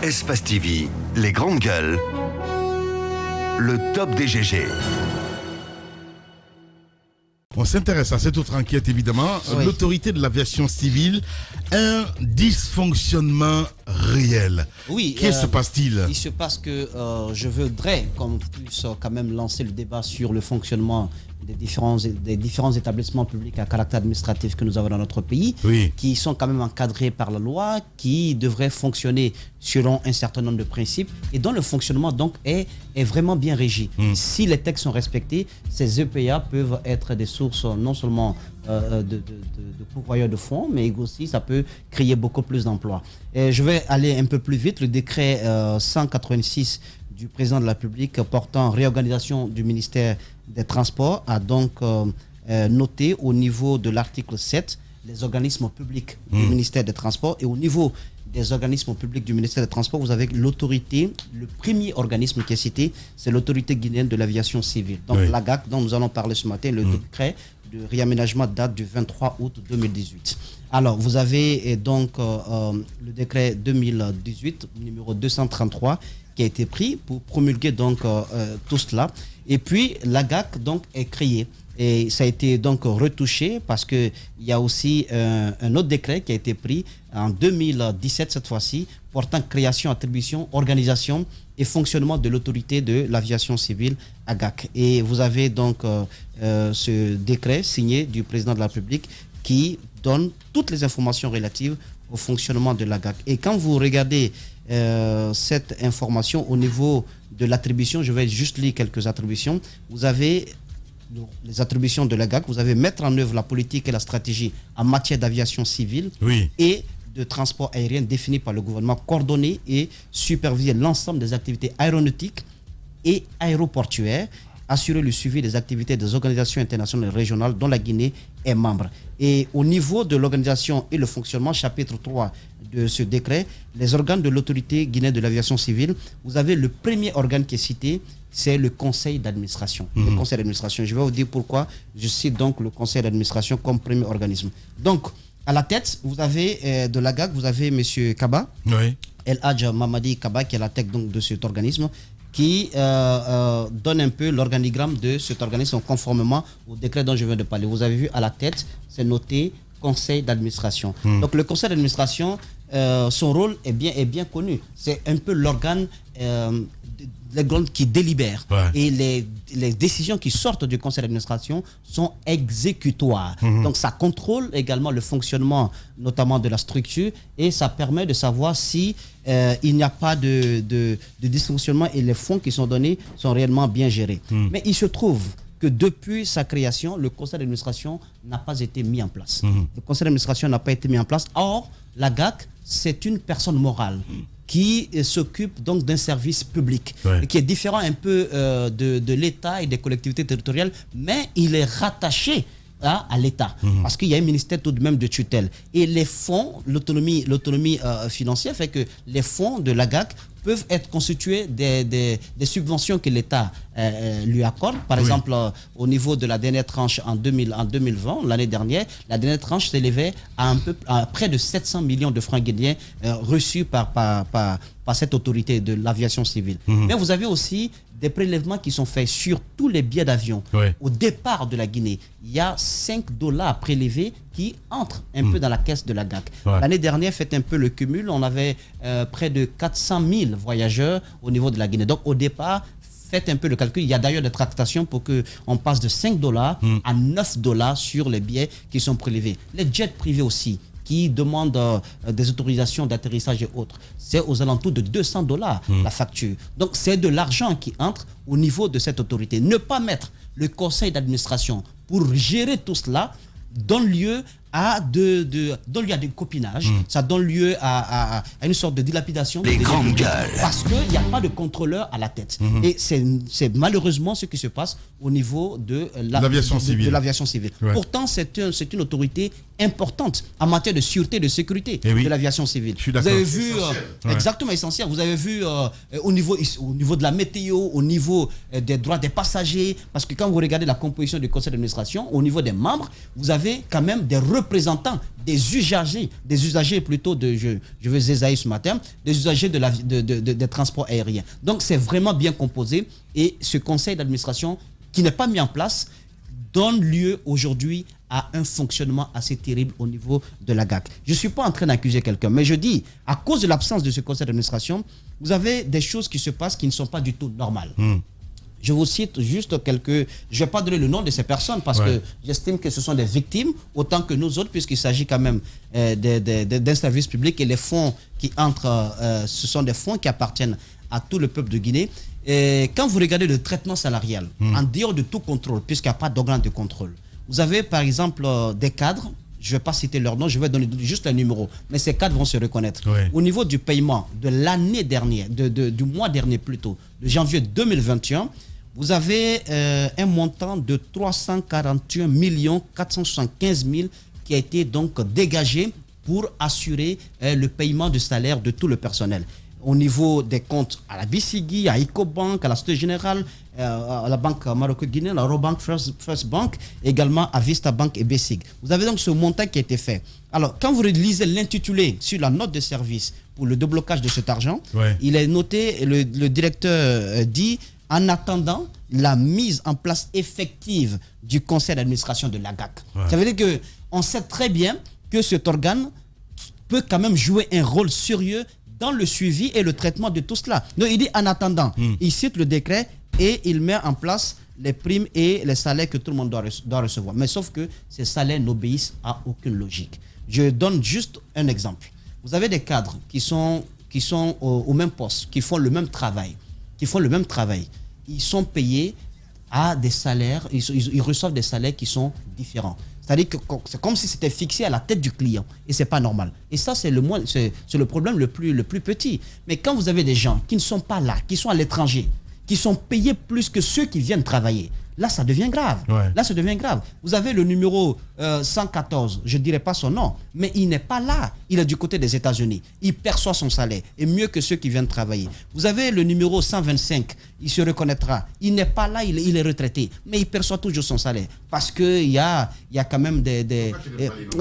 Espace TV, les grandes gueules, le top des GG. On s'intéresse à cette autre enquête, évidemment. Oui. L'autorité de l'aviation civile, un dysfonctionnement réel. Oui. Qu'est-ce qui se passe-t-il? Il se passe que je voudrais qu'on puisse quand même lancer le débat sur le fonctionnement des différents établissements publics à caractère administratif que nous avons dans notre pays, oui, qui sont quand même encadrés par la loi, qui devraient fonctionner selon un certain nombre de principes et dont le fonctionnement donc est vraiment bien régi. Si les textes sont respectés, ces EPA peuvent être des sources non seulement de pourvoyeurs de fonds, mais aussi ça peut créer beaucoup plus d'emplois. Je vais aller un peu plus vite. Le décret 186 du président de la République portant réorganisation du ministère des Transports a donc noté au niveau de l'article 7 les organismes publics du ministère des Transports, et au niveau des organismes publics du ministère des Transports, vous avez l'autorité, le premier organisme qui est cité, c'est l'autorité guinéenne de l'aviation civile. Donc l'AGAC, dont nous allons parler ce matin, le décret de réaménagement date du 23 août 2018. Alors, vous avez donc le décret 2018, numéro 233, qui a été pris pour promulguer donc tout cela. Et puis, l'AGAC donc est créé. Et ça a été donc retouché parce qu'il y a aussi un autre décret qui a été pris en 2017, cette fois-ci, portant création, attribution, organisation et fonctionnement de l'autorité de l'aviation civile AGAC. Et vous avez donc ce décret signé du président de la République qui donne toutes les informations relatives au fonctionnement de l'AGAC. Et quand vous regardez cette information au niveau de l'attribution, je vais juste lire quelques attributions. Vous avez les attributions de l'AGAC, vous avez mettre en œuvre la politique et la stratégie en matière d'aviation civile et de transport aérien définie par le gouvernement, coordonner et superviser l'ensemble des activités aéronautiques et aéroportuaires, assurer le suivi des activités des organisations internationales et régionales dont la Guinée est membre. Et au niveau de l'organisation et le fonctionnement, chapitre 3 de ce décret, les organes de l'autorité guinéenne de l'aviation civile, vous avez le premier organe qui est cité, c'est le conseil d'administration. Le conseil d'administration, je vais vous dire pourquoi je cite donc le conseil d'administration comme premier organisme. Donc, à la tête, vous avez de l'AGAC, vous avez M. Kaba, El Hadj Mamadi Kaba, qui est la tête donc, de cet organisme, qui donne un peu l'organigramme de cet organisme conformément au décret dont je viens de parler. Vous avez vu à la tête, c'est noté conseil d'administration. Donc le conseil d'administration, son rôle est bien connu. C'est un peu l'organe qui délibère. Et les décisions qui sortent du conseil d'administration sont exécutoires. Donc ça contrôle également le fonctionnement notamment de la structure, et ça permet de savoir si il n'y a pas de dysfonctionnement et les fonds qui sont donnés sont réellement bien gérés. Mais il se trouve que depuis sa création, le conseil d'administration n'a pas été mis en place. Le conseil d'administration n'a pas été mis en place. Or, l'AGAC, c'est une personne morale qui s'occupe donc d'un service public, qui est différent un peu de l'État et des collectivités territoriales, mais il est rattaché à l'État, parce qu'il y a un ministère tout de même de tutelle. Et les fonds, l'autonomie financière fait que les fonds de l'AGAC peuvent être constitués des subventions que l'État lui accorde. Par exemple, au niveau de la dernière tranche en 2020, l'année dernière, la dernière tranche s'élevait à près de 700 millions de francs guinéens reçus par cette autorité de l'aviation civile. Mais vous avez aussi des prélèvements qui sont faits sur tous les billets d'avion. Au départ de la Guinée, il y a $5 prélevés qui entrent un peu dans la caisse de l'AGAC. L'année dernière, faites un peu le cumul, on avait près de 400 000 voyageurs au niveau de la Guinée. Donc au départ, faites un peu le calcul. Il y a d'ailleurs des tractations pour qu'on passe de $5 à $9 sur les billets qui sont prélevés. Les jets privés aussi, qui demandent des autorisations d'atterrissage et autres, c'est aux alentours de $200 la facture. Donc c'est de l'argent qui entre au niveau de cette autorité. Ne pas mettre le conseil d'administration pour gérer tout cela donne lieu à des copinages, ça donne lieu à une sorte de dilapidation. Les grandes gueules. Parce qu'il n'y a pas de contrôleur à la tête. Et c'est malheureusement ce qui se passe au niveau de l'aviation civile. Pourtant, c'est une autorité importante en matière de sûreté et de sécurité de l'aviation civile. Vous avez vu, exactement essentiel, vous avez vu au niveau de la météo, au niveau des droits des passagers, parce que quand vous regardez la composition du conseil d'administration, au niveau des membres, vous avez quand même des représentants représentants des usagers plutôt je veux zézaïr ce matin, des usagers des transports aériens. Donc c'est vraiment bien composé et ce conseil d'administration qui n'est pas mis en place donne lieu aujourd'hui à un fonctionnement assez terrible au niveau de la GAC. Je ne suis pas en train d'accuser quelqu'un, mais je dis, à cause de l'absence de ce conseil d'administration, vous avez des choses qui se passent qui ne sont pas du tout normales. Je vous cite juste quelques... Je ne vais pas donner le nom de ces personnes parce que j'estime que ce sont des victimes autant que nous autres, puisqu'il s'agit quand même d'un service public et les fonds qui entrent, ce sont des fonds qui appartiennent à tout le peuple de Guinée. Et quand vous regardez le traitement salarial, en dehors de tout contrôle, puisqu'il n'y a pas d'organe de contrôle, vous avez par exemple des cadres, je ne vais pas citer leur nom, je vais donner juste un numéro, mais ces cadres vont se reconnaître. Au niveau du paiement de l'année dernière, du mois dernier plutôt, de janvier 2021, vous avez un montant de 341 475 000 qui a été donc dégagé pour assurer le paiement de salaire de tout le personnel. Au niveau des comptes à la BCG, à Ecobank, à la Société Générale, à la Banque Maroco-Guinéenne, à la Robank First Bank, également à Vista Bank et BCG. Vous avez donc ce montant qui a été fait. Alors, quand vous lisez l'intitulé sur la note de service pour le déblocage de cet argent, il est noté, le directeur dit, en attendant la mise en place effective du conseil d'administration de la GAC. Ça veut dire qu'on sait très bien que cet organe peut quand même jouer un rôle sérieux dans le suivi et le traitement de tout cela. Donc il dit en attendant, il cite le décret et il met en place les primes et les salaires que tout le monde doit recevoir. Mais sauf que ces salaires n'obéissent à aucune logique. Je donne juste un exemple. Vous avez des cadres qui sont au même poste, qui font le même travail. Ils sont payés à des salaires, ils reçoivent des salaires qui sont différents. C'est-à-dire que c'est comme si c'était fixé à la tête du client. Et ce n'est pas normal. Et ça, c'est le problème le plus petit. Mais quand vous avez des gens qui ne sont pas là, qui sont à l'étranger, qui sont payés plus que ceux qui viennent travailler, là, ça devient grave. Là, ça devient grave. Vous avez le numéro 114, je ne dirais pas son nom, mais il n'est pas là. Il est du côté des États-Unis. Il perçoit son salaire, et mieux que ceux qui viennent travailler. Vous avez le numéro 125, il se reconnaîtra. Il n'est pas là, il est retraité, mais il perçoit toujours son salaire. Parce qu'il y a quand même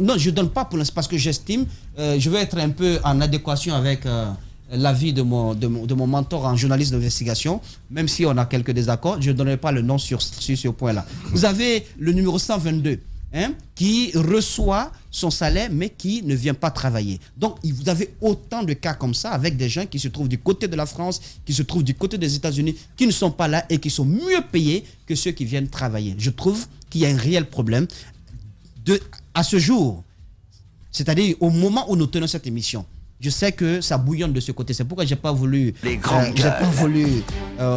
non, je ne donne pas pour l'instant, parce que j'estime, je vais être un peu en adéquation avec... l'avis de mon mentor en journaliste d'investigation, même si on a quelques désaccords, je ne donnerai pas le nom sur ce point-là. Vous avez le numéro 122, qui reçoit son salaire, mais qui ne vient pas travailler. Donc, vous avez autant de cas comme ça, avec des gens qui se trouvent du côté de la France, qui se trouvent du côté des États-Unis, qui ne sont pas là et qui sont mieux payés que ceux qui viennent travailler. Je trouve qu'il y a un réel problème. À ce jour, c'est-à-dire au moment où nous tenons cette émission, je sais que ça bouillonne de ce côté. C'est pourquoi je n'ai pas voulu,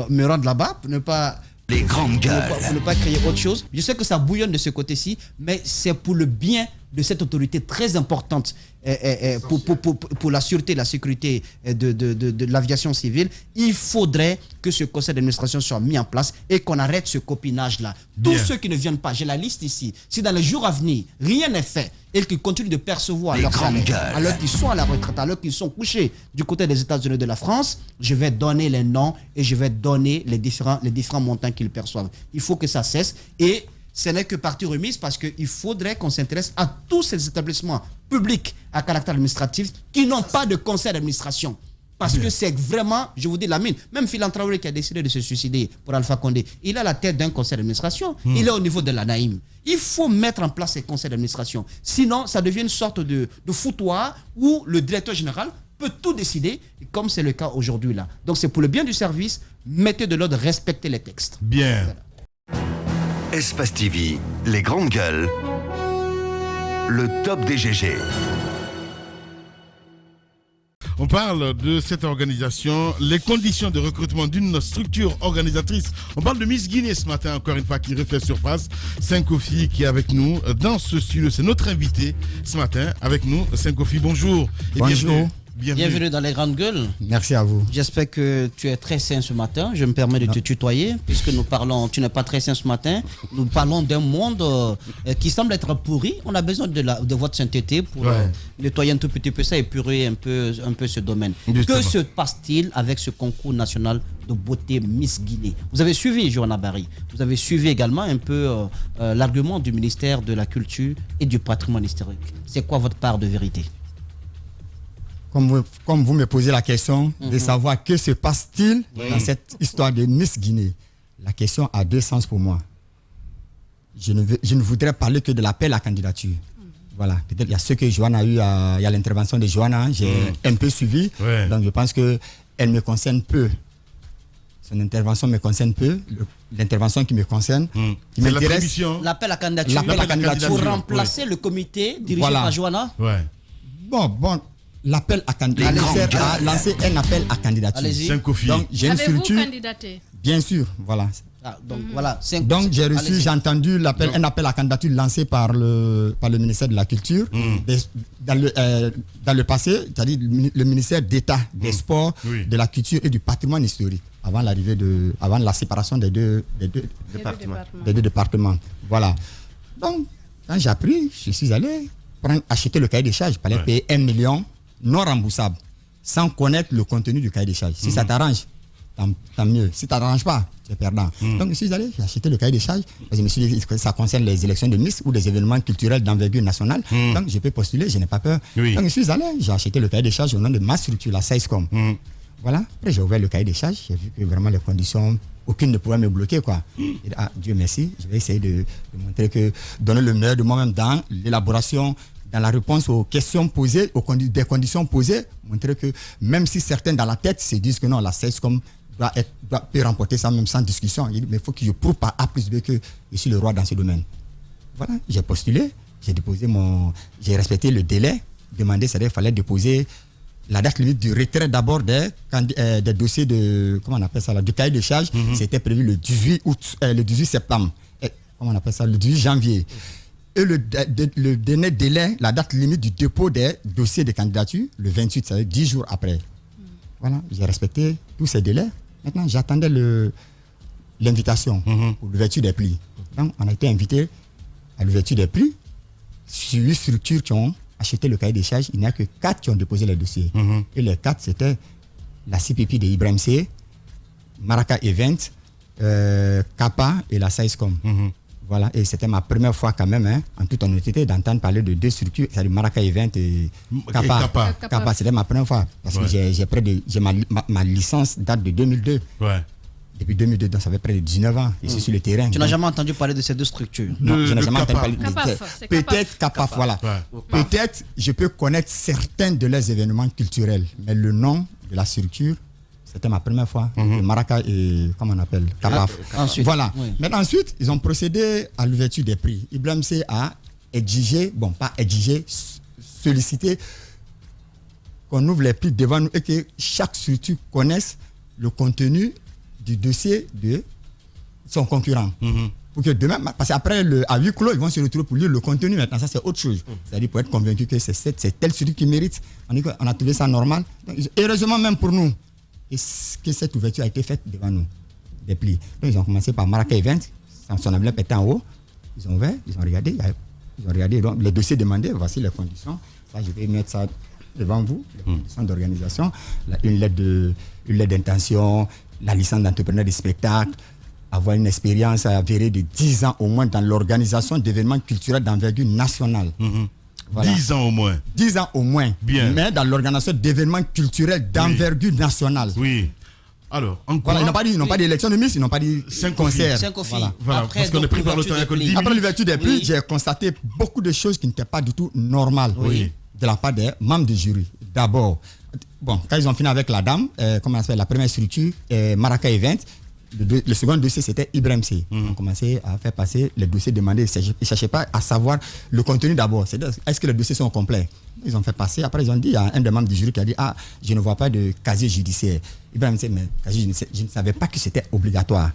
me rendre là-bas pour ne pas créer autre chose. Je sais que ça bouillonne de ce côté-ci, mais c'est pour le bien de cette autorité très importante pour la sûreté et la sécurité de l'aviation civile. Il faudrait que ce conseil d'administration soit mis en place et qu'on arrête ce copinage-là. Tous ceux qui ne viennent pas, j'ai la liste ici, si dans les jours à venir, rien n'est fait et qu'ils continuent de percevoir leur salaire, alors qu'ils sont à la retraite, alors qu'ils sont couchés du côté des États-Unis de la France, je vais donner les noms et je vais donner les différents montants qu'ils perçoivent. Il faut que ça cesse et ce n'est que partie remise parce qu'il faudrait qu'on s'intéresse à tous ces établissements publics à caractère administratif qui n'ont pas de conseil d'administration. Parce que c'est vraiment, je vous dis, la mine. Même Philan Traoré qui a décidé de se suicider pour Alpha Condé, il a la tête d'un conseil d'administration. Il est au niveau de la Naïm. Il faut mettre en place ces conseils d'administration. Sinon, ça devient une sorte de foutoir où le directeur général peut tout décider, comme c'est le cas aujourd'hui là. Donc c'est pour le bien du service, mettez de l'ordre, respectez les textes. Bien. Voilà. Espace TV, les grandes gueules, le top des GG. On parle de cette organisation, les conditions de recrutement d'une structure organisatrice. On parle de Miss Guinée ce matin, encore une fois, qui refait surface. Sankofi qui est avec nous dans ce studio. C'est notre invité ce matin avec nous. Sankofi, bonjour. Et bonjour. Bienvenue dans les grandes gueules. Merci à vous. J'espère que tu es très sain ce matin. Je me permets de te tutoyer, puisque nous parlons, tu n'es pas très sain ce matin. Nous parlons d'un monde qui semble être pourri. On a besoin de votre sainteté pour nettoyer un tout petit peu ça, épurer un peu ce domaine. Justement. Que se passe-t-il avec ce concours national de beauté Miss Guinée? Vous avez suivi, Johanna Barry. Vous avez suivi également un peu l'argument du ministère de la Culture et du Patrimoine historique. C'est quoi votre part de vérité? Comme vous me posez la question de savoir que se passe-t-il dans cette histoire de Miss Guinée, la question a deux sens pour moi. Je ne voudrais parler que de l'appel à candidature. Voilà, peut-être il y a ce que Johanna a eu, il y a l'intervention de Johanna, j'ai un peu suivi, donc je pense qu'elle me concerne peu. Son intervention me concerne peu, l'intervention qui me concerne, qui m'intéresse. L'appel à candidature pour remplacer le comité dirigé par Johanna. Bon, l'appel à candidature a lancé un appel à candidature. Donc j'ai une structure. Candidaté? Bien sûr, voilà. Donc j'ai entendu un appel à candidature lancé par le ministère de la Culture dans le passé, c'est-à-dire le ministère d'État des Sports, de la Culture et du Patrimoine historique, avant la séparation des deux départements. Voilà. Donc quand j'ai appris, je suis allé acheter le cahier des charges. Il fallait payer 1 million non remboursable, sans connaître le contenu du cahier des charges. Si ça t'arrange, tant mieux. Si ça t'arrange pas, tu es perdant. Donc je suis allé, j'ai acheté le cahier des charges, parce que je me suis dit que ça concerne les élections de Miss ou des événements culturels d'envergure nationale. Donc je peux postuler, je n'ai pas peur. Donc je suis allé, j'ai acheté le cahier des charges au nom de ma structure, la SAISCOM. Voilà. Après j'ai ouvert le cahier des charges, j'ai vu que vraiment les conditions, aucune ne pouvait me bloquer, quoi. Et, Dieu merci, je vais essayer de montrer que donner le meilleur de moi-même dans l'élaboration, dans la réponse aux questions posées, des conditions posées, montrer que même si certains dans la tête se disent que non, la SAISCOM peut remporter ça même sans discussion, mais il faut que je prouve par A plus B que je suis le roi dans ce domaine. Voilà, j'ai postulé, j'ai respecté le délai demandé, c'est-à-dire qu'il fallait déposer la date limite du retrait d'abord des dossiers de, comment on appelle ça là, du cahier de charge. C'était prévu le 18 septembre, comment on appelle ça, le 18 janvier. Et le dernier délai, la date limite du dépôt des dossiers de candidature, le 28, c'est-à-dire 10 jours après. Voilà, j'ai respecté tous ces délais. Maintenant, j'attendais l'invitation pour l'ouverture des plis. Donc, on a été invité à l'ouverture des plis sur 8 structures qui ont acheté le cahier des charges. Il n'y a que 4 qui ont déposé les dossiers. Et les 4, c'était la CPP de Ibrahim C, Maraka Event, Kappa et la SAISCOM. Voilà, et c'était ma première fois quand même, en toute honnêteté, d'entendre parler de 2 structures, c'est-à-dire Maraka Event et Kappa. Kappa, c'était ma première fois, parce que j'ai ma licence date de 2002. Depuis 2002, donc ça fait près de 19 ans, je suis sur le terrain. Tu n'as jamais entendu parler de ces 2 structures? Non, je n'ai jamais entendu parler de peut-être Kappa, voilà. Peut-être je peux connaître certains de leurs événements culturels, mais le nom de la structure, c'était ma première fois. Maraka et, comment on appelle, Kapaf. Voilà. Mais ensuite, ils ont procédé à l'ouverture des prix. Ibrahim C a exigé, sollicité qu'on ouvre les prix devant nous et que chaque structure connaisse le contenu du dossier de son concurrent. Pour que demain, parce qu'après, à huis clos, ils vont se retrouver pour lire le contenu. Maintenant, ça, c'est autre chose. C'est-à-dire pour être convaincu que c'est telle structure qui mérite. On a trouvé ça normal. Donc, heureusement, même pour nous, que cette ouverture a été faite devant nous, des plis. Donc ils ont commencé par Maraka Event, son emblème était en haut, ils ont ouvert, ils ont regardé, donc les dossiers demandés, voici les conditions, ça je vais mettre ça devant vous, les conditions d'organisation, une lettre d'intention, la licence d'entrepreneur de spectacle, avoir une expérience avérée de 10 ans au moins dans l'organisation d'événements culturels d'envergure nationale. Voilà. 10 ans au moins. 10 ans au moins. Bien. Mais dans l'organisation d'événements culturels d'envergure nationale. Oui. Alors, voilà, ils n'ont pas d'élection de Miss, ils n'ont pas dit concert. Voilà. Après, parce qu'on est pris par l'autorité. Après l'ouverture des prix, j'ai constaté beaucoup de choses qui n'étaient pas du tout normales de la part des membres du jury. D'abord, quand ils ont fini avec la dame, comment on appelle la première structure, Maraka Event, le second dossier, c'était Ibrahim C. On commençait à faire passer les dossiers demandés. Ils ne cherchaient pas à savoir le contenu d'abord. Est-ce que les dossiers sont complets? Ils ont fait passer. Après, ils ont dit, il y a un des membres du jury qui a dit, je ne vois pas de casier judiciaire. Ibrahim C, mais casier judiciaire, je ne savais pas que c'était obligatoire.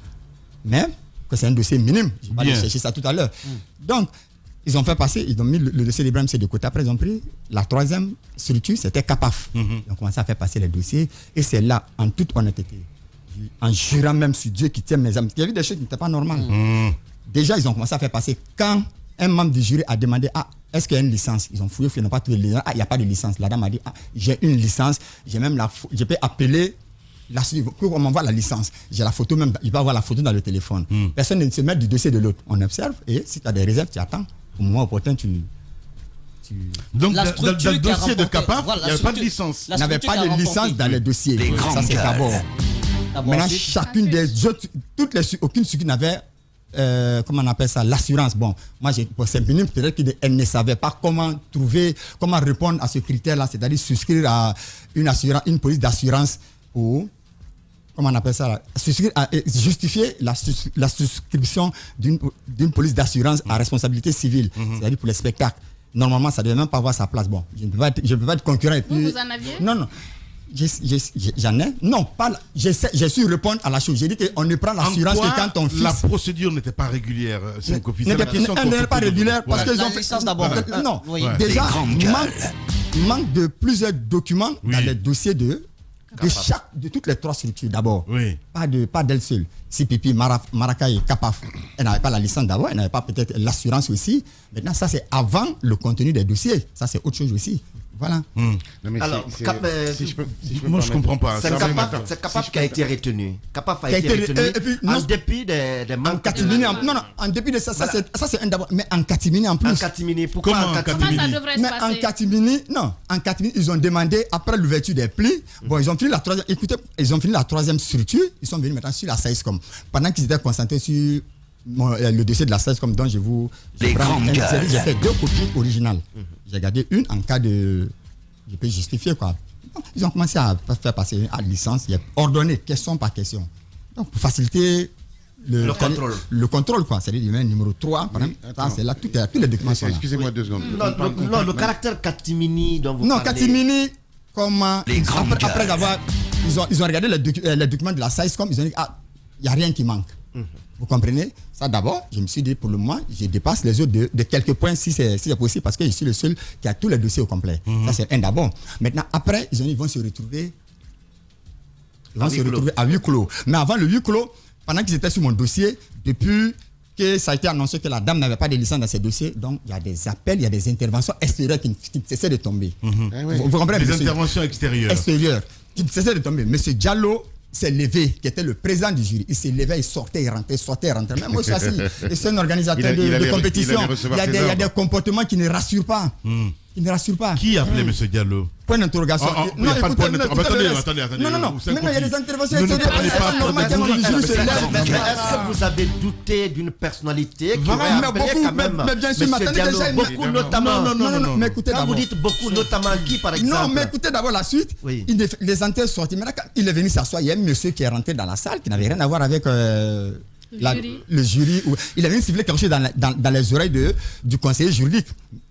Mais que c'est un dossier minime. Je vais aller chercher ça tout à l'heure. Donc, Ils ont fait passer, ils ont mis le dossier d'Ibrahim C de côté. Après, ils ont pris la troisième structure, c'était CAPAF. Ils ont commencé à faire passer les dossiers. Et c'est là, en toute honnêteté, en jurant même sur Dieu qui tient mes âmes, il y avait des choses qui n'étaient pas normales. Déjà, ils ont commencé à faire passer. Quand un membre du jury a demandé, est-ce qu'il y a une licence? Ils ont fouillé, ils n'ont pas trouvé de licence. Il n'y a pas de licence. La dame a dit, j'ai une licence, j'ai même je peux appeler pour qu'on m'envoie la licence. J'ai la photo même, il va avoir la photo dans le téléphone. Personne ne se met du dossier de l'autre. On observe et si tu as des réserves, tu attends. Au moment opportun, Donc, La dans structure le qui a dossier de remporté- CAPAF, voilà, il n'y avait pas de licence. la il n'y avait structure pas qui a de remporté. licence dans les dossiers. Les grandes Ça, c'est gueules. d'abord. Maintenant, ensuite, chacune des autres, aucune structure n'avait, comment on appelle ça, l'assurance. Bon, moi, pour ces minime, peut-être qu'elle ne savait pas comment répondre à ce critère-là, c'est-à-dire souscrire à une police d'assurance ou, comment on appelle ça, là, justifier la souscription d'une police d'assurance à responsabilité civile, c'est-à-dire pour les spectacles. Normalement, ça ne devait même pas avoir sa place. Bon, je ne peux pas être concurrent. Et puis, Vous en aviez? Non. J'en ai. Non, pas. J'ai su répondre à la chose. J'ai dit qu'on ne prend l'assurance que quand on fixe. La procédure n'était pas régulière, Sankofi. Elle n'est pas régulière parce La qu'ils ont fait. licence d'abord. Non, Oui. déjà, Les grandes gueules. manque de plusieurs documents dans Oui. les dossiers de toutes les trois structures d'abord. Oui. Pas d'elle seule. CPP, Maracay et CAPAF, elle n'avait pas la licence d'abord, elle n'avait pas peut-être l'assurance aussi. Maintenant, ça c'est avant le contenu des dossiers. Ça c'est autre chose aussi. Voilà. Non, mais Alors, si je peux Moi, je ne comprends pas. c'est Ça, CAPAF qui a été retenu. CAPAF a Qui a été été- retenu et puis, en non- dépit des En manques. catimini, en dépit de ça, Voilà. ça c'est un d'abord, mais en catimini en plus. En catimini. Pourquoi Comment en en catimini? Comment ça devrait se Mais en passer? catimini, ils ont demandé, après l'ouverture des plis, bon, ils ont fini la troisième, écoutez, ils ont fini la troisième structure, ils sont venus maintenant sur la SAISCOM. Pendant qu'ils étaient concentrés sur le dossier de la SAISCOM dont Les grandes gueules. j'ai fait 2 copies originales. J'ai gardé une en cas de, je peux justifier quoi. Donc, ils ont commencé à faire passer à licence, il y a ordonné question par question. Donc, pour faciliter le contrôle quoi, c'est-à-dire il y a un numéro 3, par exemple, ça, c'est là, tous les documents sont là. Excusez-moi 2 secondes. Non, le caractère catimini dont vous Non, parlez. catimini, comment Les grandes après gueules. avoir, ils ont regardé les documents de la SAISCOM, ils ont dit il n'y a rien qui manque. Vous comprenez? Ça d'abord, je me suis dit pour le moment, je dépasse les autres de quelques points si c'est possible parce que je suis le seul qui a tous les dossiers au complet. Ça c'est un d'abord. Maintenant après, ils vont se retrouver à huis clos. Mais avant le huis clos, pendant qu'ils étaient sur mon dossier, depuis que ça a été annoncé que la dame n'avait pas de licence dans ses dossiers, donc il y a des appels, il y a des interventions extérieures qui ne cessaient de tomber. Vous comprenez? Des monsieur? interventions extérieures. Extérieur qui ne cessait de tomber. Monsieur Diallo s'est levé, qui était le président du jury. Il s'est levé, il sortait, il rentrait. Même moi, je suis assis. Et c'est un organisateur Il allait de compétition. il allait recevoir Il y ses a des ordres. comportements qui ne rassurent pas. Qui ne rassurent pas. Qui appelait M. Diallo? Point d'interrogation. Il n'y a pas de point d'interrogation. Attendez. Non. Vous Mais il y a des interventions Ne nous extérieures. prenez pas C'est normal pour qu'un des jury se juges. lève. Mais est-ce que vous avez douté d'une personnalité qui Voilà, aurait mais appelé beaucoup, quand même mais bien sûr, Monsieur m'attendez Diallo, déjà, beaucoup mais- notamment. Non. Mais écoutez Quand vous d'abord. dites beaucoup notamment, qui par exemple? Non, mais écoutez d'abord la suite. Oui. Les antennes sorties. Maintenant, quand il est venu s'asseoir, il y a un monsieur qui est rentré dans la salle qui n'avait rien à voir avec Jury. le jury. Il avait sifflé quelque chose dans les oreilles du conseiller juridique,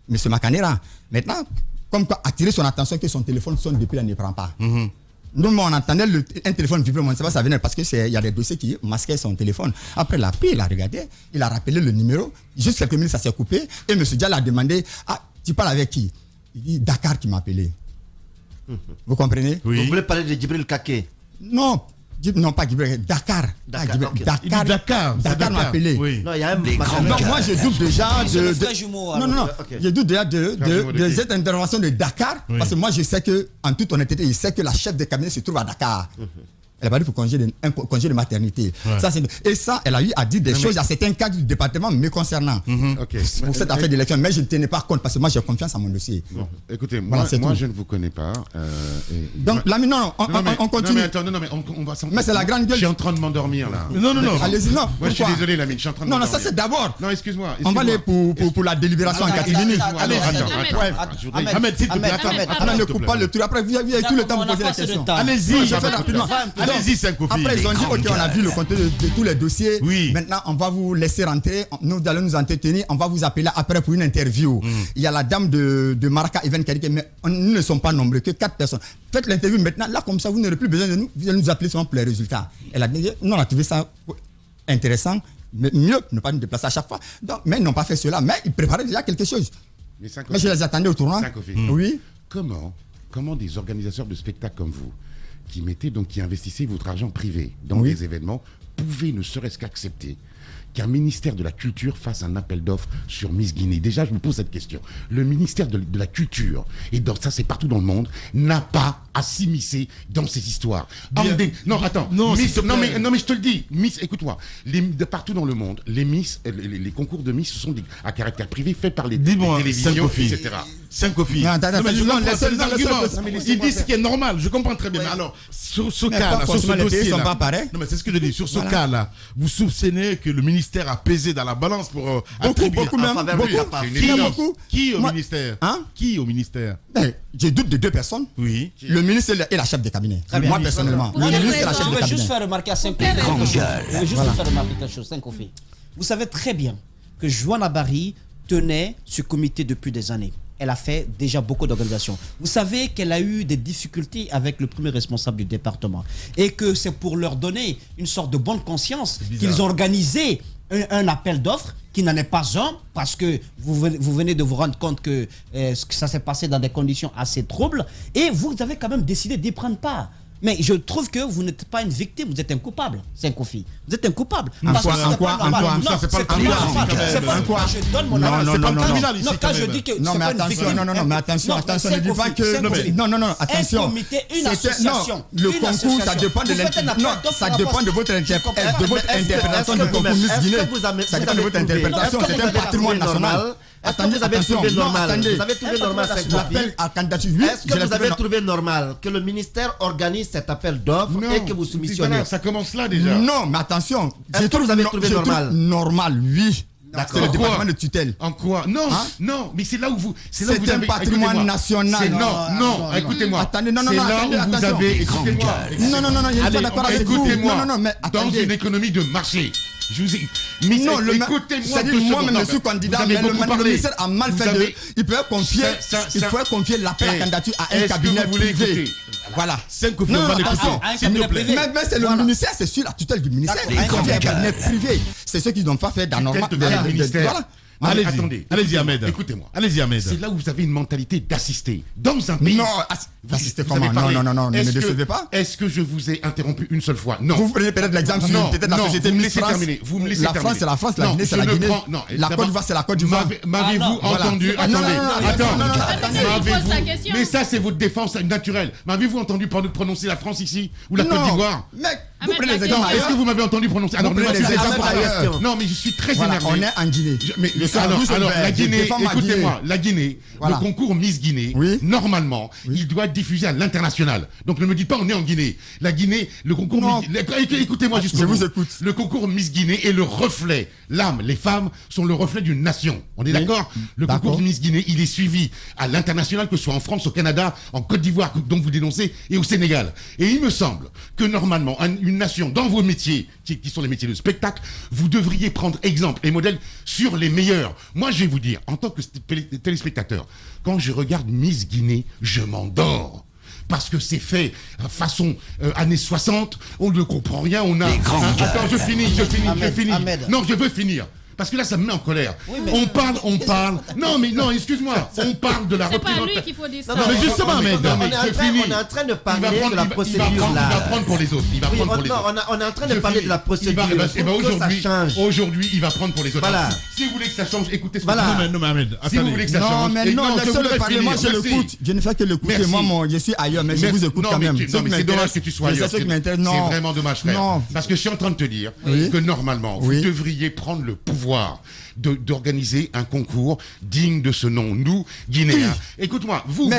M. Makanera. Maintenant, comme quoi attirer son attention que son téléphone sonne depuis, elle ne prend pas. Nous, on entendait un téléphone vibrer, on ne sait pas ça venait parce qu'il y a des dossiers qui masquaient son téléphone. Après, il a pris, il a regardé, il a rappelé le numéro. Juste quelques minutes, ça s'est coupé. Et M. Diallo a demandé tu parles avec qui? Il dit Dakar qui m'a appelé. Vous comprenez? Vous voulez parler de Djibril Kake? Non, pas Gibril, Dakar. Dakar, Gibril, ok. Il dit Dakar. c'est Dakar m'a appelé. Oui. Non, il y a un Les grandes Non, moi je doute déjà C'est le frère jumeau, alors. Non, Ok. je doute déjà jumeau de de qui? cette intervention de Dakar, Oui. parce que moi je sais que, en toute honnêteté, je sais que la chef de cabinet se trouve à Dakar. Elle a parlé pour un congé de maternité. Ouais. Ça, et ça, elle a eu à dire des choses à certains cadres du département me concernant. Ok. Pour cette affaire d'élection, mais je ne tenais pas compte parce que moi j'ai confiance en mon dossier. Bon, écoutez, Voilà, c'est moi tout. je ne vous connais pas. Donc, là, non, on continue. Non, mais on va s'en. Mais c'est la grande gueule. Je suis en train de m'endormir là. Non. Allez-y, non. Moi je suis pourquoi? désolé, Lamine, je suis en train de Non, m'endormir. ça c'est d'abord. Non, excuse-moi. On va aller pour la délibération en Attends, 4 minutes. attends, Allez, attends, attends. attends. Ahmed, s'il te plaît, attends. Attends, ne coupe pas le truc. Après, vous avez tout le temps de poser la question. Allez-y, Je fais rapidement. Allez-y, Sankofi. Après, ils ont dit, ok, on a vu le contenu de tous les dossiers. Oui. Maintenant, on va vous laisser rentrer. Nous allons nous entretenir. On va vous appeler après pour une interview. Il y a la dame de Marca Event qui a dit que nous ne sommes pas nombreux, que 4 personnes. Faites l'interview maintenant. Là, comme ça, vous n'aurez plus besoin de nous. Vous allez nous appeler seulement pour les résultats. Elle a dit, nous, on a trouvé ça intéressant. mieux ne pas nous déplacer à chaque fois. Donc, mais ils n'ont pas fait cela. Mais ils préparaient déjà quelque chose. Mais je les attendais au tournant. Oui. Comment des organisateurs de spectacles comme vous, qui investissez votre argent privé dans des événements, pouvez ne serait-ce qu'accepter qu'un ministère de la Culture fasse un appel d'offres sur Miss Guinée? Déjà, je me pose cette question. Le ministère de la Culture, et ça c'est partout dans le monde, n'a pas à s'immiscer dans ces histoires. Non, attends. Non, mais je te le dis. Miss, écoute-moi. Partout dans le monde, les concours de Miss sont à caractère privé faits par les télévisions, etc. Ils disent ce qui est normal. Je comprends très bien. Mais alors, sur ce cas-là, sur ce dossier-là, non, mais c'est ce que je dis. Sur ce cas-là, vous soupçonnez que le ministère a pesé dans la balance pour attribuer beaucoup même. Qui au ministère? Qui au ministère? Je doute de deux personnes. Oui. Le ministre et la chef de cabinet. Moi, personnellement. Le ministre et la chef de cabinet. Je veux juste faire remarquer à quelque chose. Vous savez très bien que Joanna Barry tenait ce comité depuis des années. Elle a fait déjà beaucoup d'organisations. Vous savez qu'elle a eu des difficultés avec le premier responsable du département. Et que c'est pour leur donner une sorte de bonne conscience qu'ils ont organisé un appel d'offres qui n'en est pas un, parce que vous venez de vous rendre compte que ça s'est passé dans des conditions assez troubles. Et vous avez quand même décidé d'y prendre part. Mais je trouve que vous n'êtes pas une victime, vous êtes un coupable, Saint-Kofi. Vous êtes un coupable. En quoi Ça, c'est pas le tribunal. C'est pas je donne mon avis. C'est pas le tribunal ici. Non, quand je dis que non, mais attention, mais attention, ne dis pas que. Non, attention. Un comité, une association. Le concours, ça dépend de votre interprétation du concours Miss Guinée. Ça dépend de votre interprétation. C'est un patrimoine national. Est-ce que vous avez trouvé normal? Vous avez trouvé normal cette l'appel à candidature? Est-ce que vous avez trouvé normal que le ministère organise cet appel d'offres et que vous soumissionnez? Ça commence là déjà. Non, mais attention. Est-ce que vous avez trouvé normal? Normal, oui. C'est le En département quoi? de tutelle. En quoi? Non, mais c'est là où vous. C'est un patrimoine national. Non, écoutez-moi. Attendez, non, c'est là où vous attention. avez. Écoutez-moi. Non, je ne suis pas d'accord avec vous. Écoutez-moi. Non, mais dans attendez. une économie de marché. Je vous ai. Non, écoutez-moi. C'est-à-dire, moi-même, je suis candidat, mais le ministère a mal fait il peut confier l'appel à candidature à un cabinet privé. Voilà. Non, attention. Mais c'est le ministère, c'est sur la tutelle du ministère. Un cabinet privé. C'est ce qu'ils n'ont pas fait dans normal. Voilà. Allez-y, Ahmed. Écoutez-moi. Allez-y, Ahmed. C'est là où vous avez une mentalité d'assister dans un pays. Non, assister comment? Non, ne me décevez pas. Est-ce que je vous ai interrompu une seule fois? Non. Vous prenez peut-être l'exemple sur peut-être la société Miss France. Vous me laissez terminer. La France, c'est la France, la Guinée, c'est la Guinée. La Côte d'Ivoire, c'est la Côte d'Ivoire. M'avez-vous entendu? Attendez. Attendez. Mais ça, c'est votre défense naturelle. M'avez-vous entendu prononcer la France ici ou la Côte d'Ivoire? Mec, vous prenez les exemples. Est-ce que vous m'avez entendu prononcer? Vous prenez les exemples ailleurs. Non, mais je suis très énervé. On est en Guinée. Alors, la Guinée, écoutez-moi, la Guinée, le concours Miss Guinée, normalement, il doit être diffusé à l'international. Donc ne me dites pas on est en Guinée. La Guinée, le concours Miss Guinée, écoutez-moi jusqu'au bout. Je vous écoute. Le concours Miss Guinée est le reflet. L'âme, les femmes sont le reflet d'une nation. On est d'accord? Le concours Miss Guinée, il est suivi à l'international, que ce soit en France, au Canada, en Côte d'Ivoire, dont vous dénoncez, et au Sénégal. Et il me semble que normalement, une nation, dans vos métiers, qui sont les métiers de spectacle, vous devriez prendre exemple et modèle sur les meilleurs. Moi, je vais vous dire, en tant que téléspectateur, quand je regarde Miss Guinée, je m'endors. Parce que c'est fait façon années 60, on ne comprend rien, on a... Attends, je finis. Non, je veux finir. Parce que là, ça me met en colère. Oui, on parle. Non, excuse-moi. On parle de la représentation. C'est pas lui qu'il faut dire ça. Non, mais justement, on est en train de parler de la procédure là. Il va prendre pour les autres. On est en train de parler de la procédure. Aujourd'hui, il va prendre pour les autres. Voilà. Si vous voulez que ça change, écoutez ce que Non, mais Ahmed, si vous voulez que ça change. Non, laissez-le parler. Moi, je l'écoute. Je ne fais que l'écouter. Moi, je suis ailleurs, mais je vous écoute quand même. C'est dommage que tu sois ailleurs. C'est vraiment dommage, frère. Parce que je suis en train de te dire que normalement, vous devriez prendre le pouvoir d'organiser un concours digne de ce nom, nous, Guinéens. Écoute-moi, vous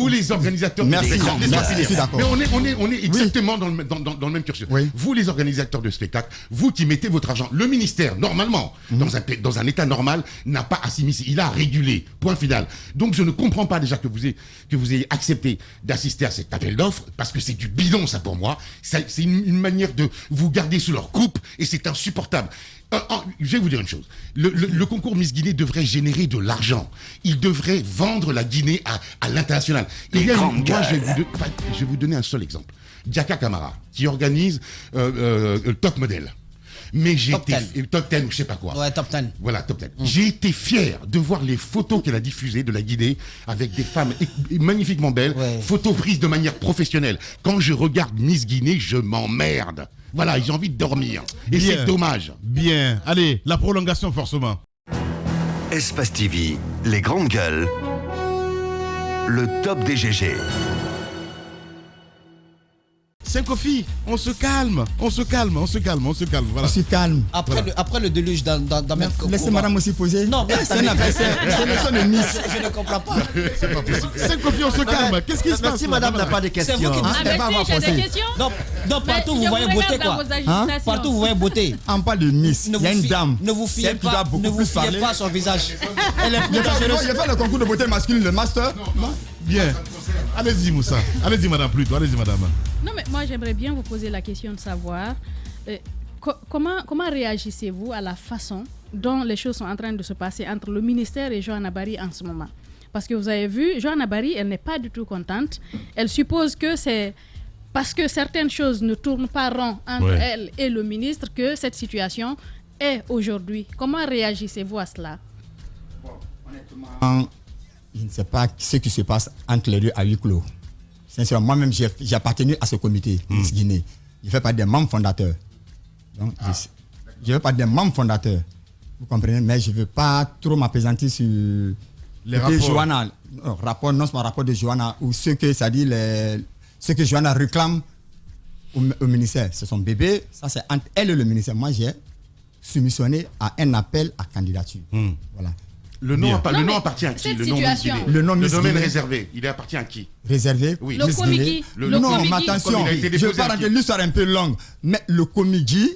les organisateurs de spectacles, mais on est exactement dans le même cursus. Vous les organisateurs de spectacles, vous qui mettez votre argent, le ministère, normalement, dans un état normal, n'a pas à s'immiscer, il a à réguler, point final. Donc je ne comprends pas déjà que vous ayez accepté d'assister à cet appel d'offres, parce que c'est du bidon ça pour moi, c'est une manière de vous garder sous leur coupe, et c'est insupportable. Je vais vous dire une chose. Le concours Miss Guinée devrait générer de l'argent. Il devrait vendre la Guinée à l'international. Moi, je vais vous donner un seul exemple. Diaka Camara, qui organise Top Model. Mais j'étais top 10 ou je sais pas quoi. Ouais, top 10. Voilà, top 10. J'ai été fier de voir les photos qu'elle a diffusées de la Guinée avec des femmes magnifiquement belles, photos prises de manière professionnelle. Quand je regarde Miss Guinée, je m'emmerde. Voilà, j'ai envie de dormir. Et c'est dommage. Bien. Allez, la prolongation forcément. Espace TV, les grandes gueules. Le top des GG. Sankofi, on se calme. Voilà. On se calme. Après le déluge dans laissez madame aussi poser. Non, mais c'est une affaire, c'est de Miss. Je ne comprends pas. C'est pas possible. Sankofi, on se calme. Qu'est-ce qui se passe? Si madame n'a pas de questions. C'est vous qui j'ai des questions. Non, partout vous voyez beauté quoi. Partout vous voyez beauté. On parle de Miss. Il y a une dame. Ne vous fiez pas à son visage. Il fait le concours de beauté masculine, le master. Bien. Allez-y Moussa. Allez-y madame plutôt. Allez-y madame. Non mais moi j'aimerais bien vous poser la question de savoir comment réagissez-vous à la façon dont les choses sont en train de se passer entre le ministère et Johanna Barry en ce moment. Parce que vous avez vu, Johanna Barry, elle n'est pas du tout contente. Elle suppose que c'est parce que certaines choses ne tournent pas rond entre elle et le ministre que cette situation est aujourd'hui. Comment réagissez-vous à cela? Honnêtement, je ne sais pas ce qui se passe entre les deux à huis clos. Sincèrement, moi-même, j'ai appartenu à ce comité Miss Guinée. Je fais partie des membres fondateurs. Donc, je fais partie des membres fondateurs. Vous comprenez? Mais je ne veux pas trop m'appesantir sur les rapports. Johanna. Non, c'est mon rapport de Johanna ou ce que ça dit, ce que Johanna réclame au ministère. C'est son bébé. Ça, c'est entre elle et le ministère. Moi, j'ai soumissionné à un appel à candidature. Voilà. Le nom appartient à qui? Le domaine réservé, il appartient à qui? Réservé? Oui. Le Comigi. Non, mais attention, je vais pas rentrer l'histoire un peu longue. Mais le Comigi,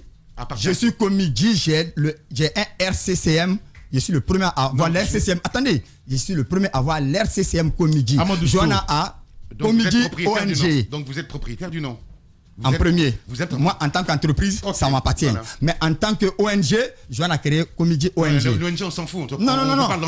je suis Comigi, j'ai un RCCM. Je suis le premier à avoir l'RCCM. Attendez, je suis le premier à avoir l'RCCM Comigi. Johanna A. Comigi ONG. Donc vous êtes propriétaire du nom? Premier. Moi, en tant qu'entreprise, ça m'appartient. Voilà. Mais en tant que ONG, je vais créer Comigi ONG. L'ONG, on s'en fout. Non.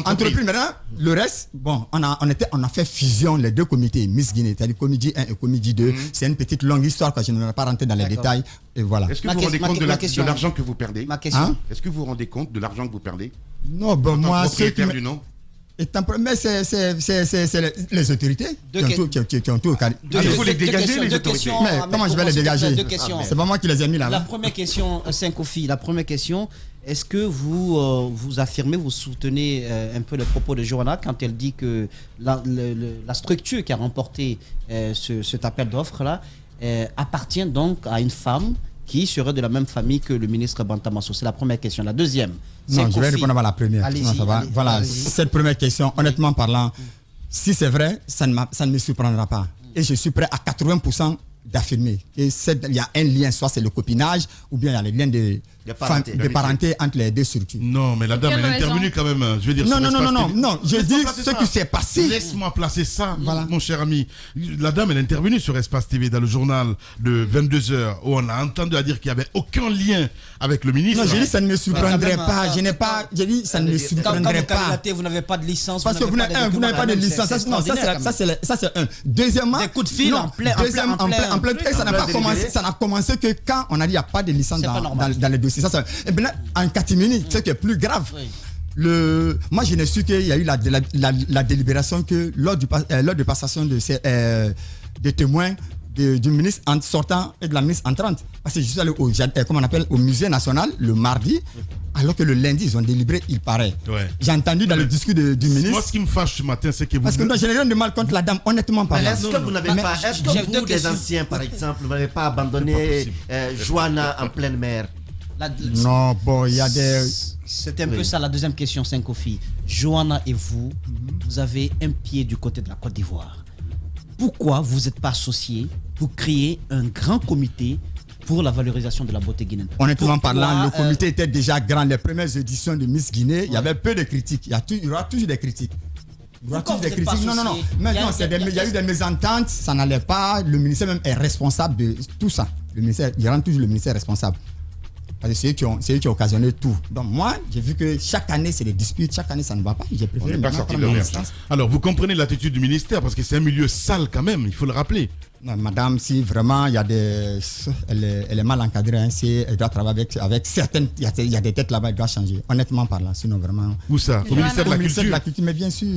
Entreprise, maintenant, le reste, bon, on a fait fusion les deux comités, Miss Guinée, c'est-à-dire Comigi 1 et Comigi 2. C'est une petite longue histoire, je ne vais pas rentrer dans les détails. Et voilà. Est-ce que vous vous rendez compte de l'argent que vous perdez? Ma question. Est-ce que vous vous rendez compte de l'argent que vous perdez? Non, bon, moi, propriétaire du nom? Mais c'est les autorités qui ont tout. Il faut les dégager, les autorités. Mais comment je vais les dégager? C'est pas moi qui les ai mis là. La première question, Sankofi, est-ce que vous affirmez, vous soutenez un peu les propos de Johanna quand elle dit que la structure qui a remporté cet appel d'offres-là appartient donc à une femme qui serait de la même famille que le ministre Bantamasso? C'est la première question. La deuxième. Non, je vais répondre à la première. Voilà, cette première question, honnêtement parlant, si c'est vrai, ça ne me surprendra pas. Et je suis prêt à 80% d'affirmer. Il y a un lien, soit c'est le copinage, ou bien il y a le lien de parenté entre les deux structures. Non, mais la dame, elle est intervenue quand même. Je veux dire, non, je dis ce qui s'est passé. Laisse-moi placer ça, mon cher ami. La dame, elle est intervenue sur Espace TV dans le journal de 22h où on a entendu dire qu'il n'y avait aucun lien avec le ministre. Non, j'ai dit ça ne me surprendrait pas. J'ai dit ça ne me surprendrait pas. Vous n'avez pas de licence. Parce que vous n'avez pas de licence. Ça c'est un. Deuxièmement, des coups de fil en plein. Ça n'a commencé que quand on a dit qu'il n'y a pas de licence dans les dossiers. Et bien en catimini, ce qui est plus grave. Moi, je n'ai su qu'il y a eu la délibération que lors de passation de témoins du ministre sortant et de la ministre entrante. Parce que je suis allé au musée national le mardi, alors que le lundi, ils ont délibéré, il paraît. J'ai entendu dans le discours du ministre. Moi, ce qui me fâche ce matin, c'est que vous... Parce que je n'ai rien de mal contre la dame, honnêtement parlant. Est-ce que vous n'avez pas... Est-ce que vous, des anciens, par exemple, vous n'avez pas abandonné Johanna en pleine mer? Non, bon, il y a des... C'est un peu ça la deuxième question, Sankofi. Johanna et vous, vous avez un pied du côté de la Côte d'Ivoire. Pourquoi vous n'êtes pas associés pour créer un grand comité pour la valorisation de la beauté guinéenne? Honnêtement parlant, le comité était déjà grand. Les premières éditions de Miss Guinée, il y avait peu de critiques. Il y aura toujours des critiques. Non. Maintenant, il y a eu des mésententes, ça n'allait pas. Le ministère même est responsable de tout ça. Le ministère, il rend toujours le ministère responsable. Parce que c'est eux qui ont occasionné tout. Donc moi, j'ai vu que chaque année, c'est des disputes, chaque année, ça ne va pas. J'ai préféré Alors, vous comprenez l'attitude du ministère, parce que c'est un milieu sale quand même, il faut le rappeler. Non, madame, si vraiment elle est mal encadrée, hein, si elle doit travailler avec certaines, il y a des têtes là-bas, elle doit changer. Honnêtement parlant, sinon vraiment. Où ça? Au ministère de la Culture. Mais bien sûr, non,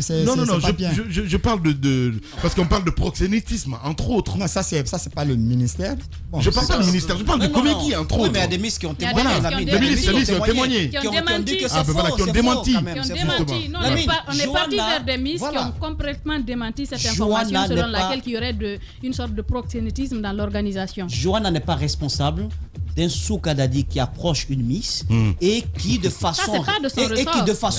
je parle parce qu'on parle de proxénétisme, entre autres. Non, ça c'est pas le ministère. Bon, je parle pas du ministère, je parle de Comédie, entre autres. Mais il y a des ministres qui ont témoigné. Des ministres qui ont témoigné. Qui ont démenti. Qui ont démenti. Non, on est parti vers des ministres qui ont complètement démenti cette information selon laquelle il y aurait une sorte de proxénétisme dans l'organisation. Johanna n'est pas responsable d'un Soukadadi qui approche une Miss et qui de façon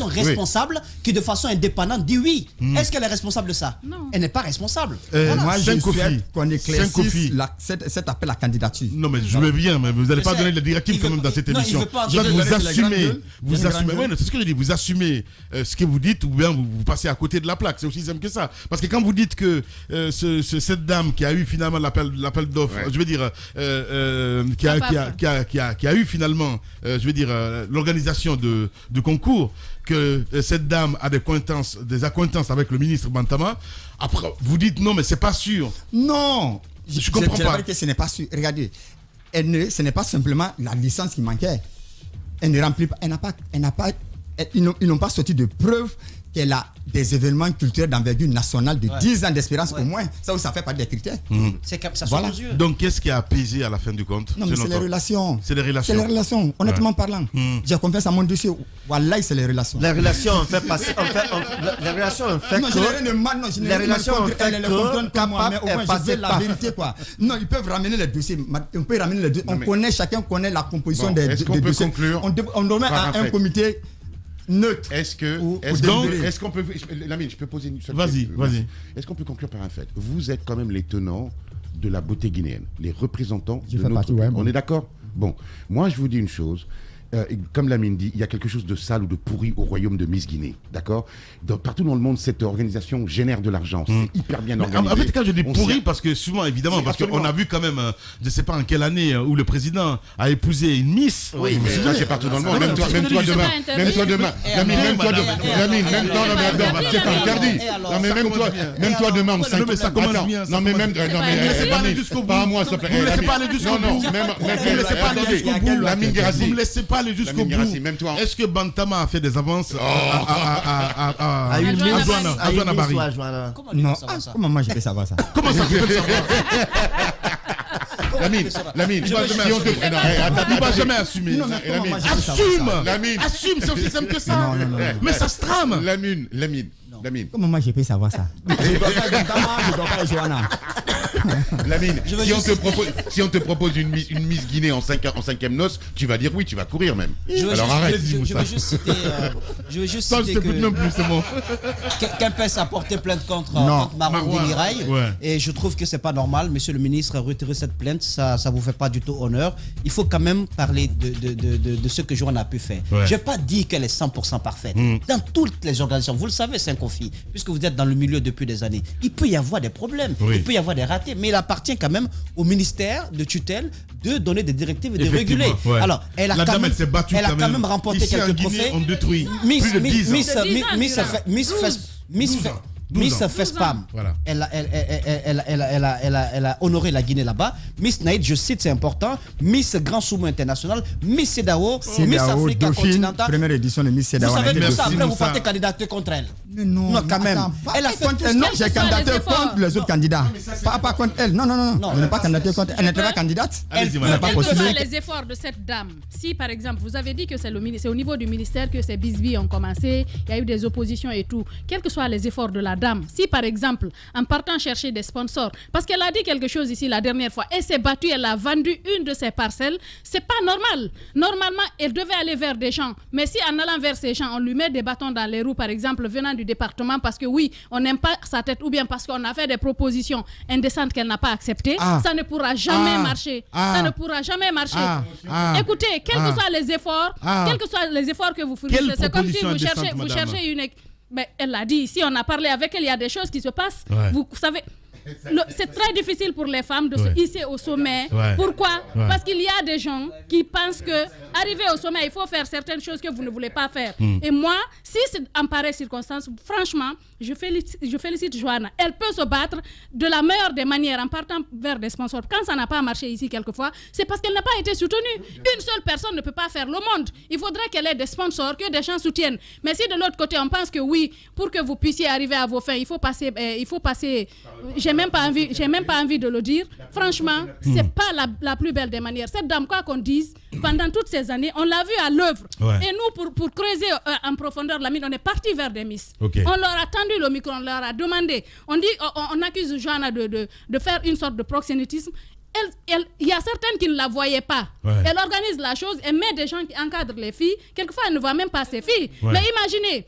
responsable, qui de façon indépendante dit oui. Est-ce qu'elle est responsable de ça? Non. Elle n'est pas responsable. Moi, je souhaite qu'on éclaircisse cet appel à candidature. Non, mais je veux bien, mais vous n'allez pas donner la directive quand même dans cette émission. Vous assumez. Oui, c'est ce que je dis. Vous assumez ce que vous dites ou bien vous passez à côté de la plaque. C'est aussi simple que ça. Parce que quand vous dites que cette dame qui a eu finalement l'appel d'offres, je veux dire, qui a eu finalement, l'organisation de concours, que cette dame a des acquaintances avec le ministre Bantama. Après, vous dites non, mais c'est pas sûr. Non, je comprends pas. Que ce n'est pas sûr. Regardez, ce n'est pas simplement la licence qui manquait. Elle ne remplit pas. Ils n'ont pas sorti de preuves qu'elle a des événements culturels d'envergure nationale de 10 ans d'espérance au moins. Ça fait pas des critères. C'est comme ça. Voilà. Donc, qu'est-ce qui a apaisé à la fin du compte? Non, mais c'est les relations. C'est les relations. C'est les relations, honnêtement parlant. J'ai confiance à mon dossier. Wallahi, c'est les relations. Les relations ont fait passer. Les relations ont fait non, je n'ai rien contre elle. Elle est passer la vérité, quoi. Non, ils peuvent ramener les dossiers. On peut ramener les dossiers. Chacun connaît la composition des dossiers. On doit mettre un comité neutre. Est-ce qu'on peut, Lamine, je peux poser une seule question. Vas-y. Est-ce qu'on peut conclure par un fait? Vous êtes quand même les tenants de la beauté guinéenne, les représentants de notre pays. On est d'accord? Bon, moi je vous dis une chose. Comme Lamine dit, il y a quelque chose de sale ou de pourri au royaume de Miss Guinée, d'accord? Partout dans le monde, cette organisation génère de l'argent, c'est hyper bien organisé. En fait, quand je dis pourri, parce que souvent, évidemment, parce qu'on a vu quand même, je ne sais pas en quelle année, où le président a épousé une Miss. Oui, mais ça c'est partout dans le monde. Même toi demain, c'est pas interdit. Non mais même toi demain, mais ça commence bien. Non mais même, pas à moi, s'il te plaît. Vous ne laissez pas aller jusqu'au bout. Vous ne laissez pas aller jusqu'au bout. Lamine Guérassi. Vous ne laissez pas aller jusqu'au bout. Est-ce que Bantama a fait des avances à Johanna Barry? Non, comment moi je peux savoir ça? Comment ça tu peux savoir? Lamine, si on te prend, il ne va jamais assumer. Assume, c'est aussi simple que ça. Mais ça se trame. Lamine. Comment moi je peux savoir ça? Je ne dois pas Johanna. Lamine, si on te propose une Miss Guinée en 5e noce, tu vas dire oui, tu vas courir même. Alors arrête. Je veux juste citer que Kempes a porté plainte contre Marouane Dinirai et je trouve que c'est pas normal. Monsieur le ministre, retirez cette plainte, ça vous fait pas du tout honneur. Il faut quand même parler de ce que Johanna a pu faire. Je n'ai pas dit qu'elle est 100% parfaite. Dans toutes les organisations, vous le savez, Saint-Kofi, puisque vous êtes dans le milieu depuis des années, il peut y avoir des problèmes, il peut y avoir des ratés, mais il appartient quand même au ministère de tutelle de donner des directives et de réguler. Alors, elle a quand même remporté quelques trophées. On détruit plus de 10 ans. Miss Fespam, elle a honoré la Guinée là-bas. Miss Naïd, je cite, c'est important. Miss Grand Soumo International, Miss Sedao, Miss Africa Continentale. Première édition de Miss Sedao. Vous savez tout ça, après vous partez candidater contre elle. Non, quand même. Elle a fait non, j'ai candidaté contre les autres candidats. Pas contre elle. Non. Je n'ai pas candidaté contre elle. Elle n'était pas candidate. Elle peut faire les efforts de cette dame. Si, par exemple, vous avez dit que c'est au niveau du ministère que ces bisbilles ont commencé, il y a eu des oppositions et tout. Quels que soient les efforts de la dame, si par exemple, en partant chercher des sponsors, parce qu'elle a dit quelque chose ici la dernière fois, elle s'est battue, elle a vendu une de ses parcelles, c'est pas normal. Normalement, elle devait aller vers des gens, mais si en allant vers ces gens, on lui met des bâtons dans les roues, par exemple, venant du département, parce que oui, on n'aime pas sa tête, ou bien parce qu'on a fait des propositions indécentes qu'elle n'a pas acceptées, ça ne pourra jamais marcher. Ça ne pourra jamais marcher. Écoutez, quels que soient les efforts, que vous fournissez, c'est comme si vous cherchez une... Mais elle l'a dit ici, on a parlé avec elle, il y a des choses qui se passent. Vous savez, c'est très difficile pour les femmes de se hisser au sommet. Pourquoi? Parce qu'il y a des gens qui pensent que arriver au sommet, il faut faire certaines choses que vous ne voulez pas faire. Et moi, si c'est en pareille circonstance, franchement, je félicite Joanna. Elle peut se battre de la meilleure des manières en partant vers des sponsors. Quand ça n'a pas marché ici quelquefois, c'est parce qu'elle n'a pas été soutenue. Une seule personne ne peut pas faire le monde. Il faudrait qu'elle ait des sponsors, que des gens soutiennent. Mais si de l'autre côté, on pense que oui, pour que vous puissiez arriver à vos fins, il faut passer j'ai même pas envie de le dire. Franchement, c'est pas la plus belle des manières. Cette dame, quoi qu'on dise, pendant toutes ces années, on l'a vue à l'œuvre. Et nous, pour creuser en profondeur la mine, on est parti vers des Miss. On leur a tendu le micro, on leur a demandé. On accuse Joanna de faire une sorte de proxénétisme. Il y a certaines qui ne la voyaient pas. Elle organise la chose, elle met des gens qui encadrent les filles. Quelquefois, elle ne voit même pas ses filles. Mais imaginez,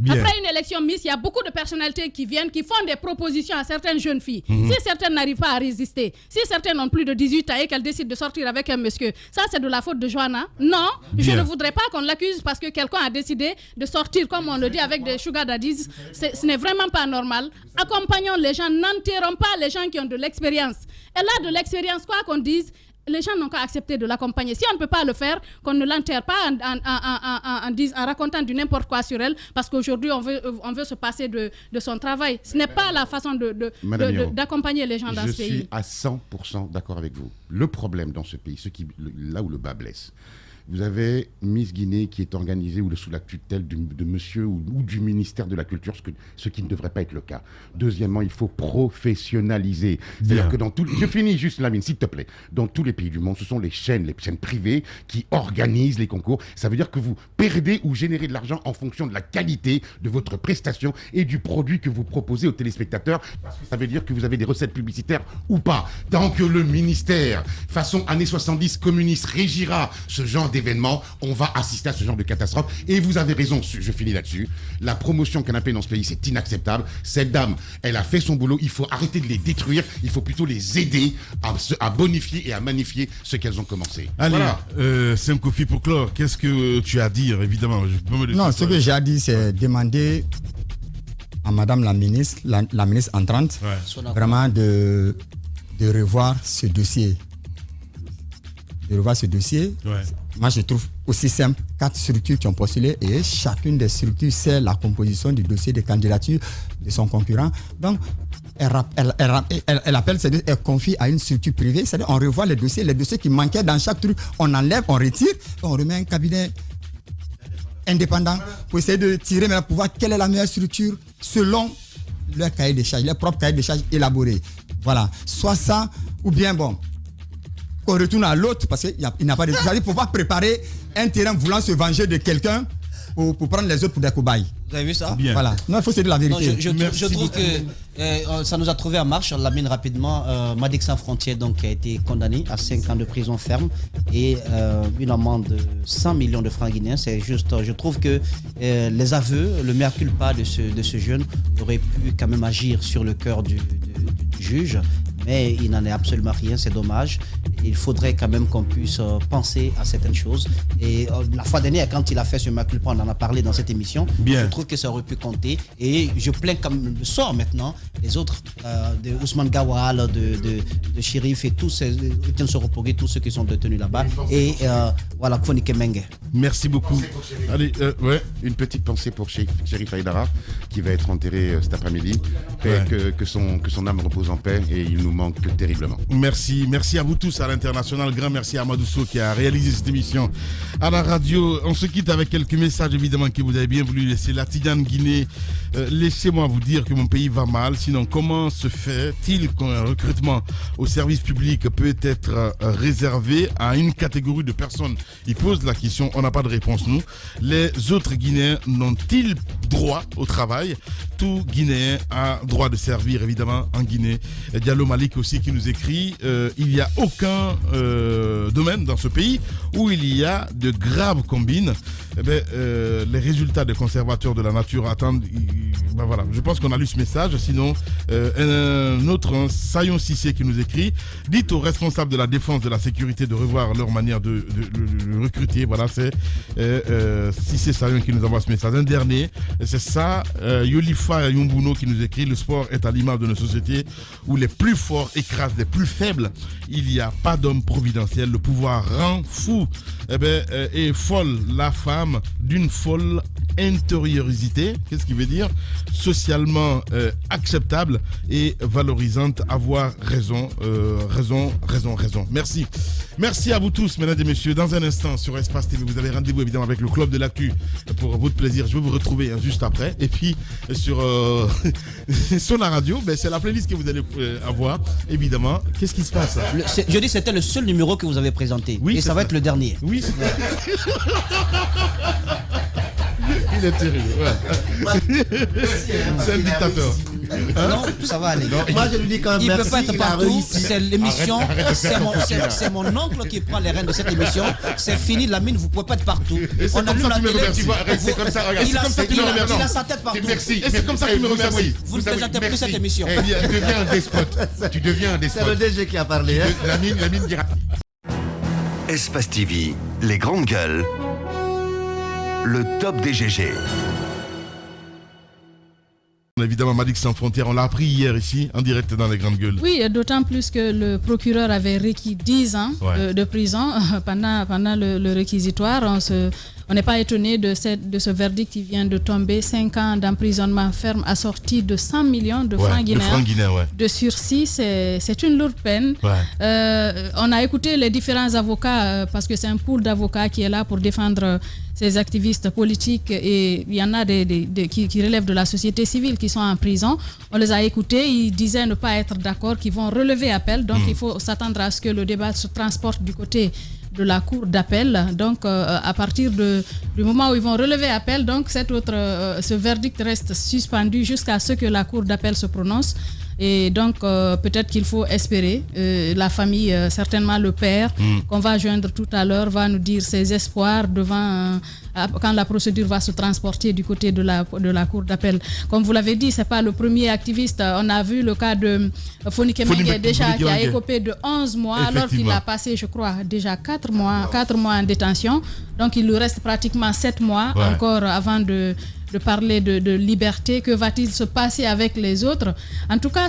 après une élection Miss, il y a beaucoup de personnalités qui viennent, qui font des propositions à certaines jeunes filles. Si certaines n'arrivent pas à résister, si certaines ont plus de 18 ans et qu'elles décident de sortir avec un monsieur, ça c'est de la faute de Joanna? Non, je ne voudrais pas qu'on l'accuse parce que quelqu'un a décidé de sortir, comme on le dit, avec des sugar daddies. Ce n'est vraiment pas normal. Accompagnons les gens, n'enterrons pas les gens qui ont de l'expérience. Elle a de l'expérience, quoi qu'on dise. Les gens n'ont qu'à accepter de l'accompagner. Si on ne peut pas le faire, qu'on ne l'enterre pas en racontant du n'importe quoi sur elle, parce qu'aujourd'hui, on veut se passer de son travail. Ce n'est pas la façon d'accompagner les gens dans ce pays. Je suis à 100% d'accord avec vous. Le problème dans ce pays, là où le bas blesse, vous avez Miss Guinée qui est organisée sous la tutelle de monsieur ou du ministère de la Culture, ce qui ne devrait pas être le cas. Deuxièmement, il faut professionnaliser. C'est-à-dire que dans je finis juste, Lamine, s'il te plaît. Dans tous les pays du monde, ce sont les chaînes privées qui organisent les concours. Ça veut dire que vous perdez ou générez de l'argent en fonction de la qualité de votre prestation et du produit que vous proposez aux téléspectateurs. Parce que ça veut dire que vous avez des recettes publicitaires ou pas. Tant que le ministère, façon années 70 communiste, régira ce genre d'événements, on va assister à ce genre de catastrophe. Et vous avez raison, je finis là-dessus. La promotion canapé dans ce pays, c'est inacceptable. Cette dame, elle a fait son boulot. Il faut arrêter de les détruire. Il faut plutôt les aider à bonifier et à magnifier ce qu'elles ont commencé. Allez, voilà. Sankofi, pour clore, qu'est-ce que tu as à dire, évidemment? Non, ce que j'ai à dire, c'est demander à Madame la ministre, la ministre entrante, vraiment de revoir ce dossier. Moi, je trouve aussi simple 4 structures qui ont postulé et chacune des structures sait la composition du dossier de candidature de son concurrent. Donc, elle appelle, elle confie à une structure privée, c'est-à-dire on revoit les dossiers qui manquaient dans chaque truc, on enlève, on retire, on remet un cabinet indépendant pour essayer de tirer maintenant pour voir quelle est la meilleure structure selon leur cahier de charges, leur propre cahier de charges élaboré. Voilà, soit ça, ou bien bon, qu'on retourne à l'autre parce qu'il n'a pas de... Il ne faut pas préparer un terrain voulant se venger de quelqu'un pour prendre les autres pour des cobayes. Vous avez vu ça? Bien. Voilà. Non, il faut se dire la vérité. Non, je trouve que ça nous a trouvé en marche. On l'amène rapidement. Madic Sans Frontières donc, a été condamné à 5 ans de prison ferme et une amende de 100 millions de francs guinéens. C'est juste, je trouve que les aveux, le mea culpa de ce jeune aurait pu quand même agir sur le cœur du juge. Mais il n'en est absolument rien, c'est dommage. Il faudrait quand même qu'on puisse penser à certaines choses. Et la fois dernière, quand il a fait ce mea culpa, on en a parlé dans cette émission. Bien. Je trouve que ça aurait pu compter. Et je plains comme le sort maintenant les autres, de Ousmane Gawal, de Chérif et tous ces Etienne Soropogui, tous ceux qui sont détenus là-bas. Et voilà, Fonike Menge. Merci beaucoup. Allez, une petite pensée pour Chérif Aïdara, qui va être enterré cet après-midi. Que son âme repose en paix et il nous manque terriblement. Merci à vous tous à l'international. Grand merci à Amadou Sow qui a réalisé cette émission à la radio. On se quitte avec quelques messages évidemment que vous avez bien voulu laisser. La Tidjane Guinée, laissez-moi vous dire que mon pays va mal. Sinon, comment se fait-il qu'un recrutement au service public peut être réservé à une catégorie de personnes? Ils posent la question, on n'a pas de réponse nous. Les autres Guinéens n'ont-ils droit au travail? Tout Guinéen a droit de servir évidemment en Guinée. Diallo Malik aussi qui nous écrit il n'y a aucun domaine dans ce pays où il y a de graves combines. Les résultats des conservateurs de la nature attendent. Voilà, je pense qu'on a lu ce message. Sinon, un autre, Sayon Sissé qui nous écrit: dites aux responsables de la défense de la sécurité de revoir leur manière de recruter. Voilà, c'est Sissé Sayon qui nous envoie ce message. Un dernier, c'est ça, Yolifa Yumbuno qui nous écrit: le sport est à l'image de nos sociétés où les plus forts écrasent les plus faibles. Il n'y a pas d'homme providentiel. Le pouvoir rend fou. Et folle la femme d'une folle intériorisité. Qu'est-ce qui veut dire? Socialement acceptable et valorisante. Avoir raison, raison. Merci. Merci à vous tous, mesdames et messieurs. Dans un instant, sur Espace TV, vous avez rendez-vous évidemment avec le Club de l'actu pour votre plaisir. Je vais vous retrouver juste après. Et puis, sur la radio, c'est la playlist que vous allez avoir, évidemment. Qu'est-ce qui se passe? Je dis c'était le seul numéro que vous avez présenté. Oui, et ça va être le dernier. Oui, c'est vrai. Il est terrible. Ouais. C'est un dictateur. Non, ça va aller. Moi, je lui dis quand même il merci. Il peut pas être partout. C'est l'émission. C'est mon oncle qui prend les rênes de cette émission. C'est fini, Lamine, vous ne pouvez pas être partout. C'est comme ça que tu me remercies. C'est comme ça, regarde. C'est comme ça que tu me remercies. Il a sa tête partout. Merci. C'est comme ça que tu me remercies. Vous ne présentez plus cette émission. Tu deviens un despote. Tu deviens un despote. C'est le DG qui a parlé. Lamine dira. Espace TV, les grandes gueules. Le top des GG. Évidemment, Madic Sans Frontières, on l'a appris hier ici, en direct dans les grandes gueules. Oui, d'autant plus que le procureur avait requis 10 ans de prison pendant le réquisitoire. On n'est pas étonné de ce verdict qui vient de tomber. 5 ans d'emprisonnement ferme assorti de 100 millions de francs guinéens. De sursis, c'est une lourde peine. On a écouté les différents avocats parce que c'est un pool d'avocats qui est là pour défendre ces activistes politiques, et il y en a qui relèvent de la société civile qui sont en prison. On les a écoutés, ils disaient ne pas être d'accord, qu'ils vont relever appel. Donc il faut s'attendre à ce que le débat se transporte du côté de la cour d'appel. Donc à partir du moment où ils vont relever appel, donc ce verdict reste suspendu jusqu'à ce que la cour d'appel se prononce. Et donc peut-être qu'il faut espérer, la famille, certainement le père qu'on va joindre tout à l'heure, va nous dire ses espoirs quand la procédure va se transporter du côté de la cour d'appel. Comme vous l'avez dit, c'est pas le premier activiste. On a vu le cas de Fonike Mengue déjà, qui a écopé de 11 mois alors qu'il a passé, je crois, déjà 4 mois en détention. Donc il lui reste pratiquement 7 mois encore avant de parler de liberté. Que va-t-il se passer avec les autres? En tout cas,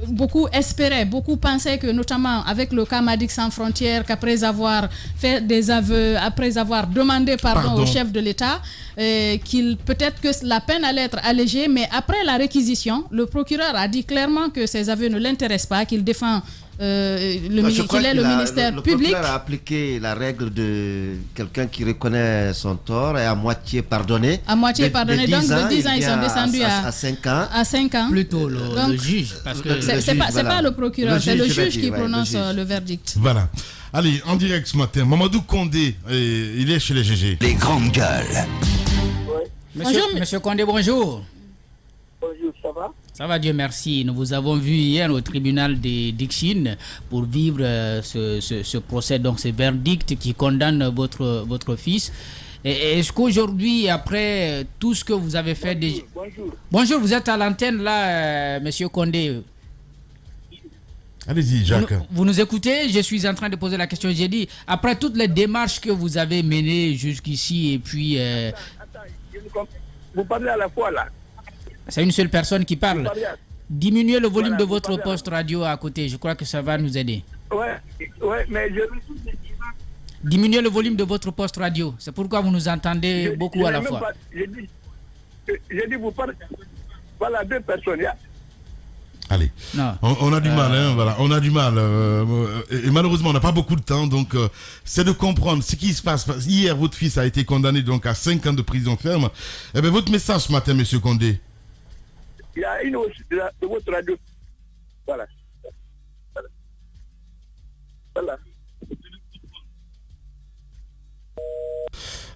beaucoup espéraient, beaucoup pensaient que, notamment avec le cas Madic Sans Frontières, qu'après avoir fait des aveux, après avoir demandé pardon au chef de l'État, peut-être que la peine allait être allégée, mais après la réquisition, le procureur a dit clairement que ces aveux ne l'intéressent pas, qu'il défend le ministère public. Le procureur a appliqué la règle de quelqu'un qui reconnaît son tort et à moitié pardonné. À moitié pardonné, donc de 10 ans, ils sont descendus à 5 ans. À 5 ans. Plutôt le juge. Parce que c'est pas le procureur, c'est le juge qui prononce le verdict. Voilà. Allez, en direct ce matin, Mamadou Condé, il est chez les GG. Les grandes gueules. Monsieur Condé, bonjour. Bonjour, ça va? Ça va, Dieu merci. Nous vous avons vu hier au tribunal de Dixine pour vivre ce procès, donc ce verdict qui condamne votre fils. Est-ce qu'aujourd'hui, après tout ce que vous avez fait... Bonjour, vous êtes à l'antenne là, monsieur Condé. Allez-y, Jacques. Vous nous écoutez? Je suis en train de poser la question. J'ai dit, après toutes les démarches que vous avez menées jusqu'ici et puis... Attends, vous parlez à la fois là. C'est une seule personne qui parle. Diminuez le volume de votre poste radio à côté. Je crois que ça va nous aider. Ouais, mais diminuez le volume de votre poste radio. C'est pourquoi vous nous entendez beaucoup à la fois. J'ai dit vous parlez. Voilà, 2 personnes. Allez, on a du mal, voilà, on a du mal. Et malheureusement, on n'a pas beaucoup de temps, donc c'est de comprendre ce qui se passe. Hier, votre fils a été condamné donc à 5 ans de prison ferme. Eh bien, votre message ce matin, monsieur Condé? Il y a une aussi de votre radio. Voilà.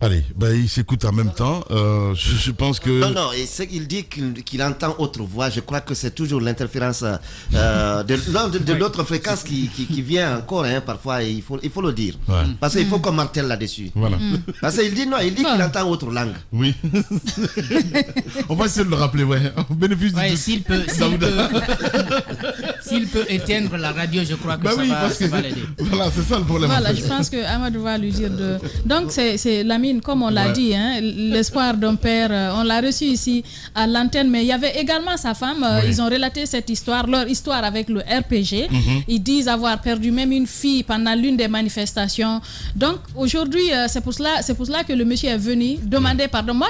Allez, il s'écoute en même temps. Je pense que... Non, et c'est qu'il dit qu'il entend autre voix. Je crois que c'est toujours l'interférence de l'autre fréquence qui vient encore, hein, parfois, et il faut le dire. Ouais. Parce qu'il faut qu'on martèle là-dessus. Voilà. Parce qu'il dit qu'il entend autre langue. Oui. On va essayer de le rappeler, ouais. Au bénéfice du s'il peut éteindre la radio, je crois que ça va l'aider. Voilà, c'est ça le problème. Voilà, je pense que Amadou va lui dire de... Donc, c'est Lamine, comme on l'a dit, hein, l'espoir d'un père, on l'a reçu ici à l'antenne, mais il y avait également sa femme, ils ont relaté cette histoire, leur histoire avec le RPG. Ils disent avoir perdu même une fille pendant l'une des manifestations. Donc, aujourd'hui, c'est pour cela que le monsieur est venu demander pardon. Moi,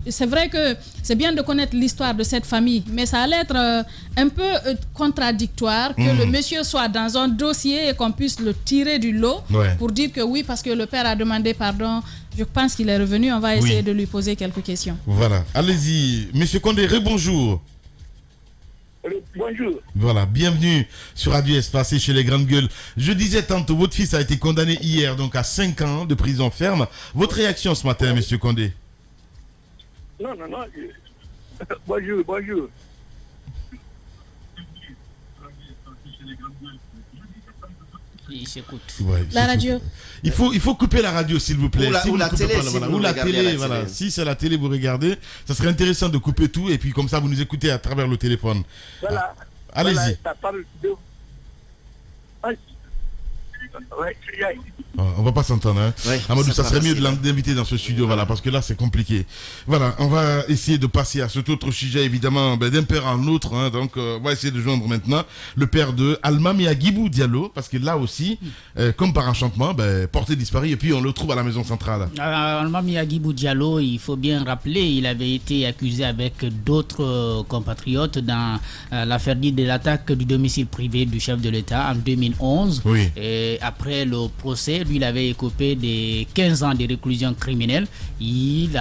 c'est vrai que c'est bien de connaître l'histoire de cette famille, mais ça allait être un peu contradictoire que le monsieur soit dans un dossier et qu'on puisse le tirer du lot pour dire que oui, parce que le père a demandé pardon. Je pense qu'il est revenu. On va essayer de lui poser quelques questions. Voilà. Allez-y. Monsieur Condé, rebonjour. Bonjour. Voilà, bienvenue sur Radio Espace et chez les Grandes Gueules. Je disais tantôt, votre fils a été condamné hier donc à 5 ans de prison ferme. Votre réaction ce matin, monsieur Condé? Non. Bonjour. Il s'écoute. La radio. Il faut couper la radio, s'il vous plaît. Ou la télé, ou la télé, voilà. Si c'est la télé, vous regardez, ça serait intéressant de couper tout et puis comme ça, vous nous écoutez à travers le téléphone. Voilà. Allez-y. On va pas s'entendre, hein. Amadou, ça serait mieux de l'inviter dans ce studio, voilà, parce que là c'est compliqué. Voilà, on va essayer de passer à cet autre sujet, évidemment, d'un père à un autre, hein, donc on va essayer de joindre maintenant le père de Almami Agibou Diallo, parce que là aussi, comme par enchantement, porté disparu, et puis on le trouve à la maison centrale. Almami Agibou Diallo, il faut bien rappeler, il avait été accusé avec d'autres compatriotes dans l'affaire dite de l'attaque du domicile privé du chef de l'État en 2011. Oui. Et après le procès, lui, il avait écopé des 15 ans de réclusion criminelle. Il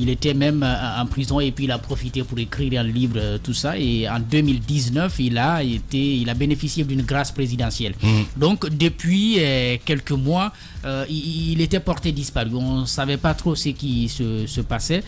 était même en prison et puis il a profité pour écrire un livre, tout ça. Et en 2019, il a bénéficié d'une grâce présidentielle. Donc, depuis quelques mois, il était porté disparu. On ne savait pas trop ce qui se passait.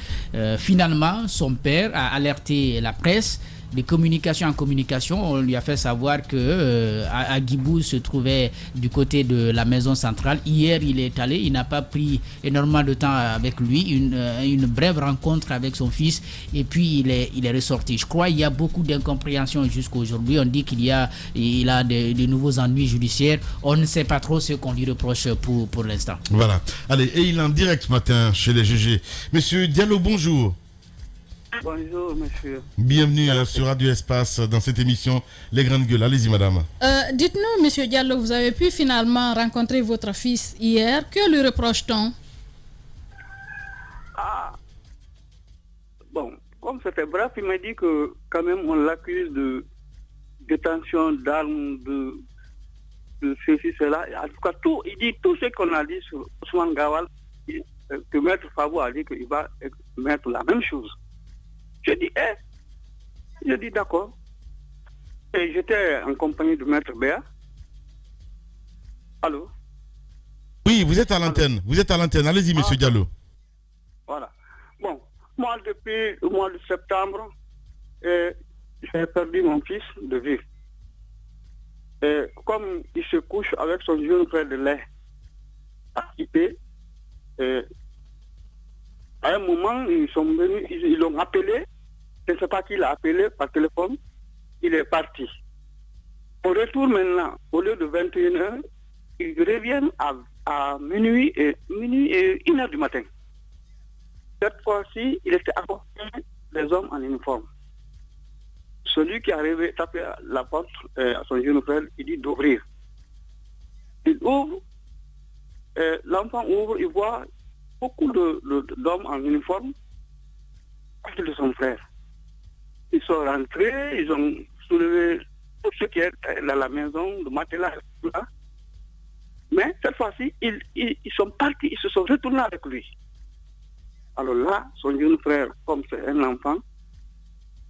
Finalement, son père a alerté la presse. De communication en communication, on lui a fait savoir que Agibou se trouvait du côté de la maison centrale. Hier, il est allé, il n'a pas pris énormément de temps avec lui, une brève rencontre avec son fils, et puis il est ressorti. Je crois qu'il y a beaucoup d'incompréhension jusqu'à aujourd'hui. On dit qu'il a de nouveaux ennuis judiciaires. On ne sait pas trop ce qu'on lui reproche pour l'instant. Voilà. Allez, et il est en direct ce matin chez les GG. Monsieur Diallo, bonjour. Bonjour, monsieur. Bienvenue sur Radio Espace dans cette émission Les Grandes Gueules. Allez-y, madame. Dites-nous, monsieur Diallo, vous avez pu finalement rencontrer votre fils hier. Que lui reproche-t-on? Bon, comme c'était bref, il m'a dit que quand même on l'accuse de détention d'armes, de ceci, cela. En tout cas, il dit tout ce qu'on a dit sur Ousmane Gawal, que Maître Fabou a dit qu'il va mettre la même chose. Je dis d'accord. Et j'étais en compagnie de Maître Béa. Allô? Oui, vous êtes à l'antenne. Vous êtes à l'antenne. Allez-y, monsieur Diallo. Voilà. Bon, moi, depuis le mois de septembre, j'ai perdu mon fils de vue. Et comme il se couche avec son jeune frère de lait équipé, à un moment, ils sont venus, ils l'ont appelé. Je ne sais pas qui l'a appelé par téléphone. Il est parti. Au retour maintenant, au lieu de 21h, ils reviennent à minuit et 1h du matin. Cette fois-ci, il était accompagné des hommes en uniforme. Celui qui est arrivé taper à la porte à son jeune frère, il dit d'ouvrir. Il ouvre, l'enfant ouvre, il voit beaucoup d'hommes en uniforme à côté de son frère. Ils sont rentrés, ils ont soulevé tout ce qui est dans la maison, le matelas, tout là. Mais cette fois-ci, ils sont partis, ils se sont retournés avec lui. Alors là, son jeune frère, comme c'est un enfant,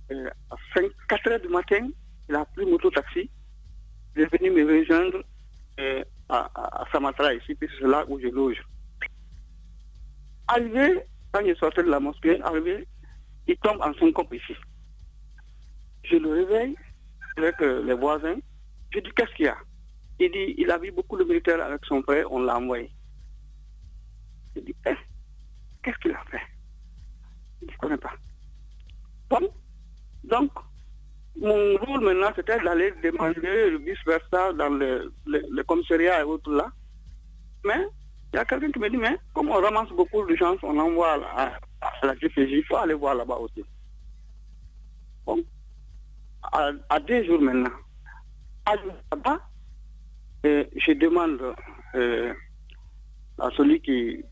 à 4 heures du matin, il a pris moto-taxi, il est venu me rejoindre à Samatra, ici, puis c'est là où je loge. Arrivé, quand il sortait de la mosquée, arrivé, il tombe en syncope ici. Je le réveille avec les voisins. Je dis, qu'est-ce qu'il y a? Il dit, il a vu beaucoup de militaires avec son frère, on l'a envoyé. Je dis, qu'est-ce qu'il a fait? Je ne connais pas. Bon, donc, mon rôle maintenant, c'était d'aller demander vice-versa dans le commissariat et autres là. Mais il y a quelqu'un qui me dit, mais comme on ramasse beaucoup de gens, on envoie à la GPJ, il faut aller voir là-bas aussi. Bon, à 2 jours maintenant, là-bas, je demande à celui qui,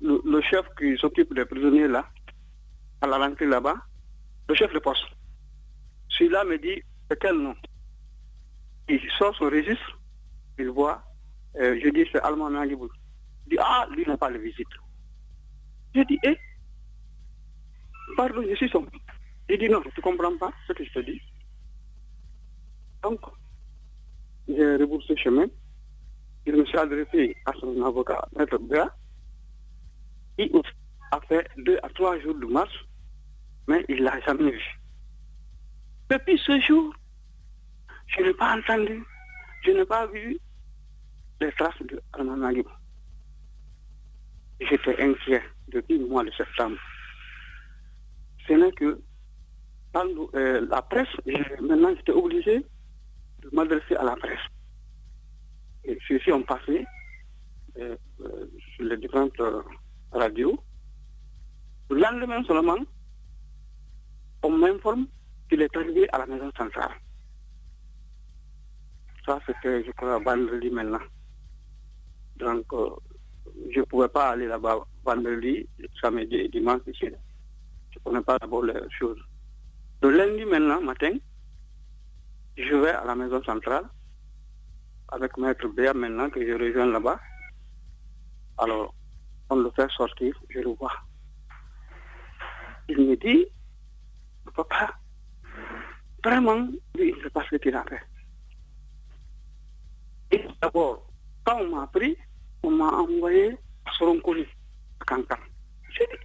le chef qui s'occupe des prisonniers là, à la rentrée là-bas, le chef de poste. Celui-là me dit, c'est quel nom? Il sort son registre, il voit, je dis, c'est Allemand Nangibou. Il dit, ah, lui n'a pas de visite. Je dis, pardon, je suis son. Il dit, non, tu ne comprends pas ce que je te dis. Donc, j'ai rebroussé chemin. Il me s'est adressé à son avocat, Maître Béa. Il a fait 2 à 3 jours de marche, mais il ne l'a jamais vu. Depuis ce jour, je n'ai pas entendu, je n'ai pas vu les traces de Allemand Nangibou. J'étais inquiet depuis le mois de septembre. Ce n'est que dans la presse, maintenant j'étais obligé de m'adresser à la presse. Et ceux-ci ont passé sur les différentes radios. Le lendemain seulement, on m'informe qu'il est arrivé à la maison centrale. Ça, c'était, je crois, vendredi maintenant. Donc, je ne pouvais pas aller là-bas vendredi, samedi et dimanche ici. Je ne connais pas d'abord les choses. Le lundi maintenant, matin, je vais à la maison centrale avec Maître Béa maintenant que je rejoins là-bas. Alors, on le fait sortir, je le vois. Il me dit, papa, vraiment, il ne sait pas ce qu'il a fait. Et d'abord, quand on m'a pris, on m'a envoyé à Soronkoli, à Kankan. J'ai dit,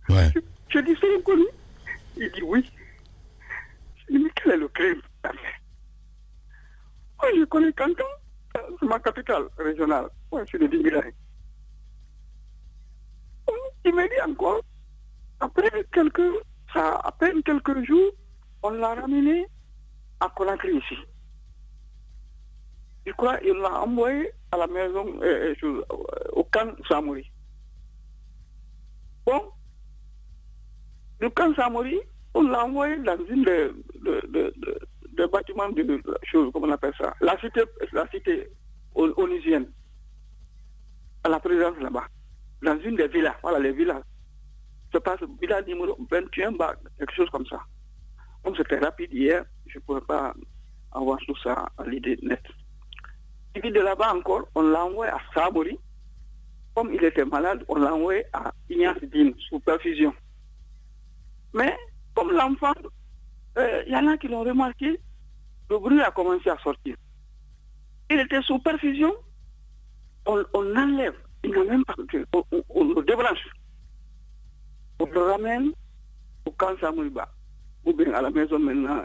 Ouais. Je dis, Soronkoli. Il dit oui. Je dis, mais quel est le crime? Moi, je connais Kankan, c'est ma capitale régionale. Moi, je suis de Dinguiraye. Il m'a dit encore, après à peine quelques jours, on l'a ramené à Conakry ici. Je crois qu'il l'a envoyé à la maison, au camp Samori. Bon, le camp Samori, on l'a envoyé dans une des bâtiments de choses, comment on appelle ça, la cité onusienne, à la présence là-bas, dans une des villas, voilà les villas. Je passe villa numéro 21, quelque chose comme ça. Comme c'était rapide hier, je ne pouvais pas avoir tout ça à l'idée nette. Et puis de là-bas encore, on l'a envoyé à Sabori. Comme il était malade, on l'a envoyé à Ignace Dine, sous perfusion. Mais comme l'enfant, il y en a qui l'ont remarqué, le bruit a commencé à sortir. Il était sous perfusion, on l'enlève, il n'a même pas, on le débranche. On le ramène au camp Samouiba, ou bien à la maison maintenant,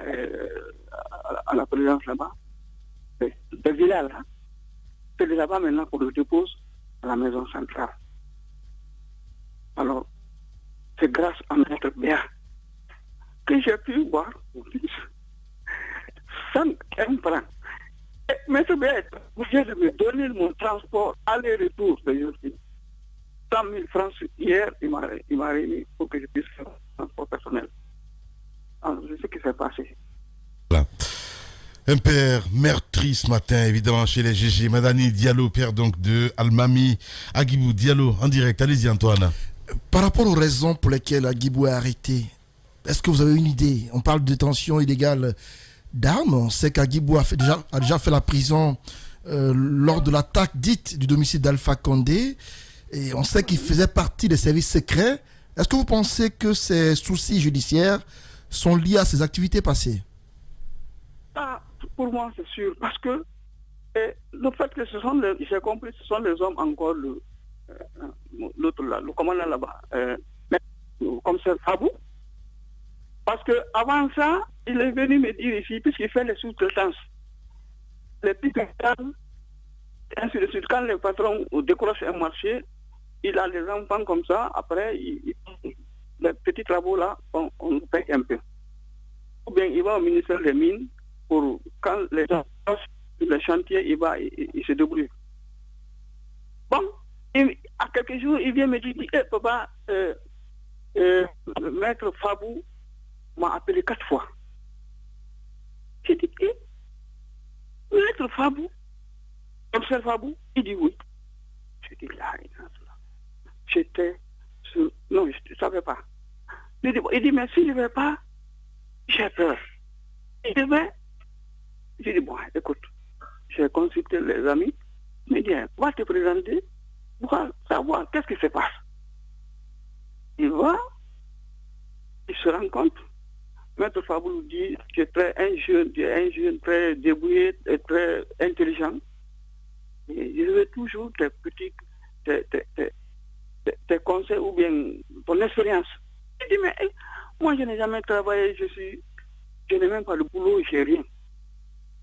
à la présidence là-bas. Le village là, c'est de là-bas maintenant qu'on le dépose à la maison centrale. Alors, c'est grâce à Maître Béa que j'ai pu voir mon fils sans un franc. Maître Béa est obligé de me donner mon transport aller-retour de justice. 100 000 francs hier, il m'a remis pour que je puisse faire un transport personnel. Alors, c'est ce qui s'est passé. Voilà. Un père meurtri ce matin, évidemment, chez les GG. Madani Diallo, père donc de Almami Agibou Diallo, en direct. Allez-y, Antoine. Par rapport aux raisons pour lesquelles Agibou est arrêté, est-ce que vous avez une idée? On parle de détention illégale d'armes. On sait qu'Agibou a déjà fait la prison lors de l'attaque dite du domicile d'Alpha Condé. Et on sait qu'il faisait partie des services secrets. Est-ce que vous pensez que ces soucis judiciaires sont liés à ses activités passées? Pour moi, c'est sûr. Parce que Et le fait que j'ai compris, ce sont les hommes encore, l'autre là, le commandant là-bas, comme c'est Fabou. Parce qu'avant ça, il est venu me dire ici, puisqu'il fait les sous-traitances, les petits campagnes, ainsi de suite. Quand le patron décroche un marché, il a des enfants comme ça, après, les petits travaux là, on paye un peu. Ou bien il va au ministère des Mines, pour quand les gens passent sur le chantier, il se débrouille. Bon, à quelques jours, il vient me dire, papa, maître Fabou m'a appelé 4 fois. J'ai dit, maître Fabou, commissaire Fabou, il dit oui. J'ai dit, là, j'étais sur... Non, je ne savais pas. Il dit, mais si je ne vais pas, j'ai peur. Il devait... J'ai dit, bon, écoute, j'ai consulté les amis, il me dit, va te présenter, pour savoir qu'est-ce qui se passe. Il va, il se rend compte. Maître Fabou dit que tu es un jeune très débrouillé et très intelligent. Et il veut toujours tes petits tes conseils ou bien ton expérience. Il dit, mais moi je n'ai jamais travaillé, je n'ai même pas le boulot, je n'ai rien.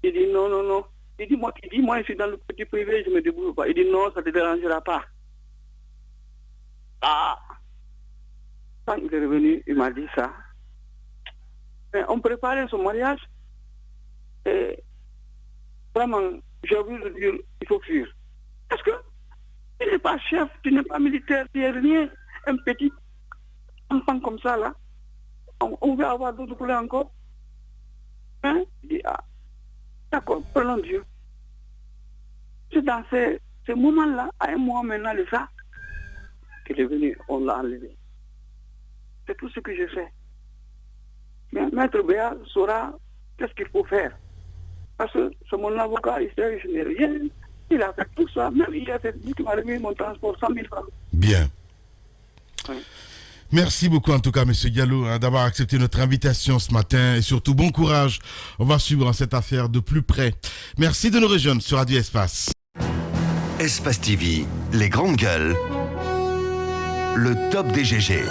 Il dit non. Il dit, moi je suis dans le petit privé, je ne me débrouille pas. Il dit non, ça ne te dérangera pas. Ah, quand il est revenu, il m'a dit ça. Mais on préparait son mariage et vraiment, j'ai envie de dire, il faut fuir. Parce que tu n'es pas chef, tu n'es pas militaire, tu n'es rien. Un petit enfant comme ça, là, on va avoir d'autres couleurs encore. Hein? Il dit, ah, d'accord, prenons Dieu. C'est dans ces moments-là, à un mois maintenant de ça, qu'il est venu, on l'a enlevé. C'est tout ce que je sais. Mais Maître Béa saura qu'est-ce qu'il faut faire. Parce que c'est mon avocat, il sait, je n'ai rien. Il a fait tout ça. Même il a fait dit qu'il m'a remis mon transport 100 000 francs. Bien. Oui. Merci beaucoup en tout cas, M. Diallo, d'avoir accepté notre invitation ce matin et surtout bon courage. On va suivre cette affaire de plus près. Merci de nous rejoindre sur Radio Espace. Espace TV, les grandes gueules, le top des GG.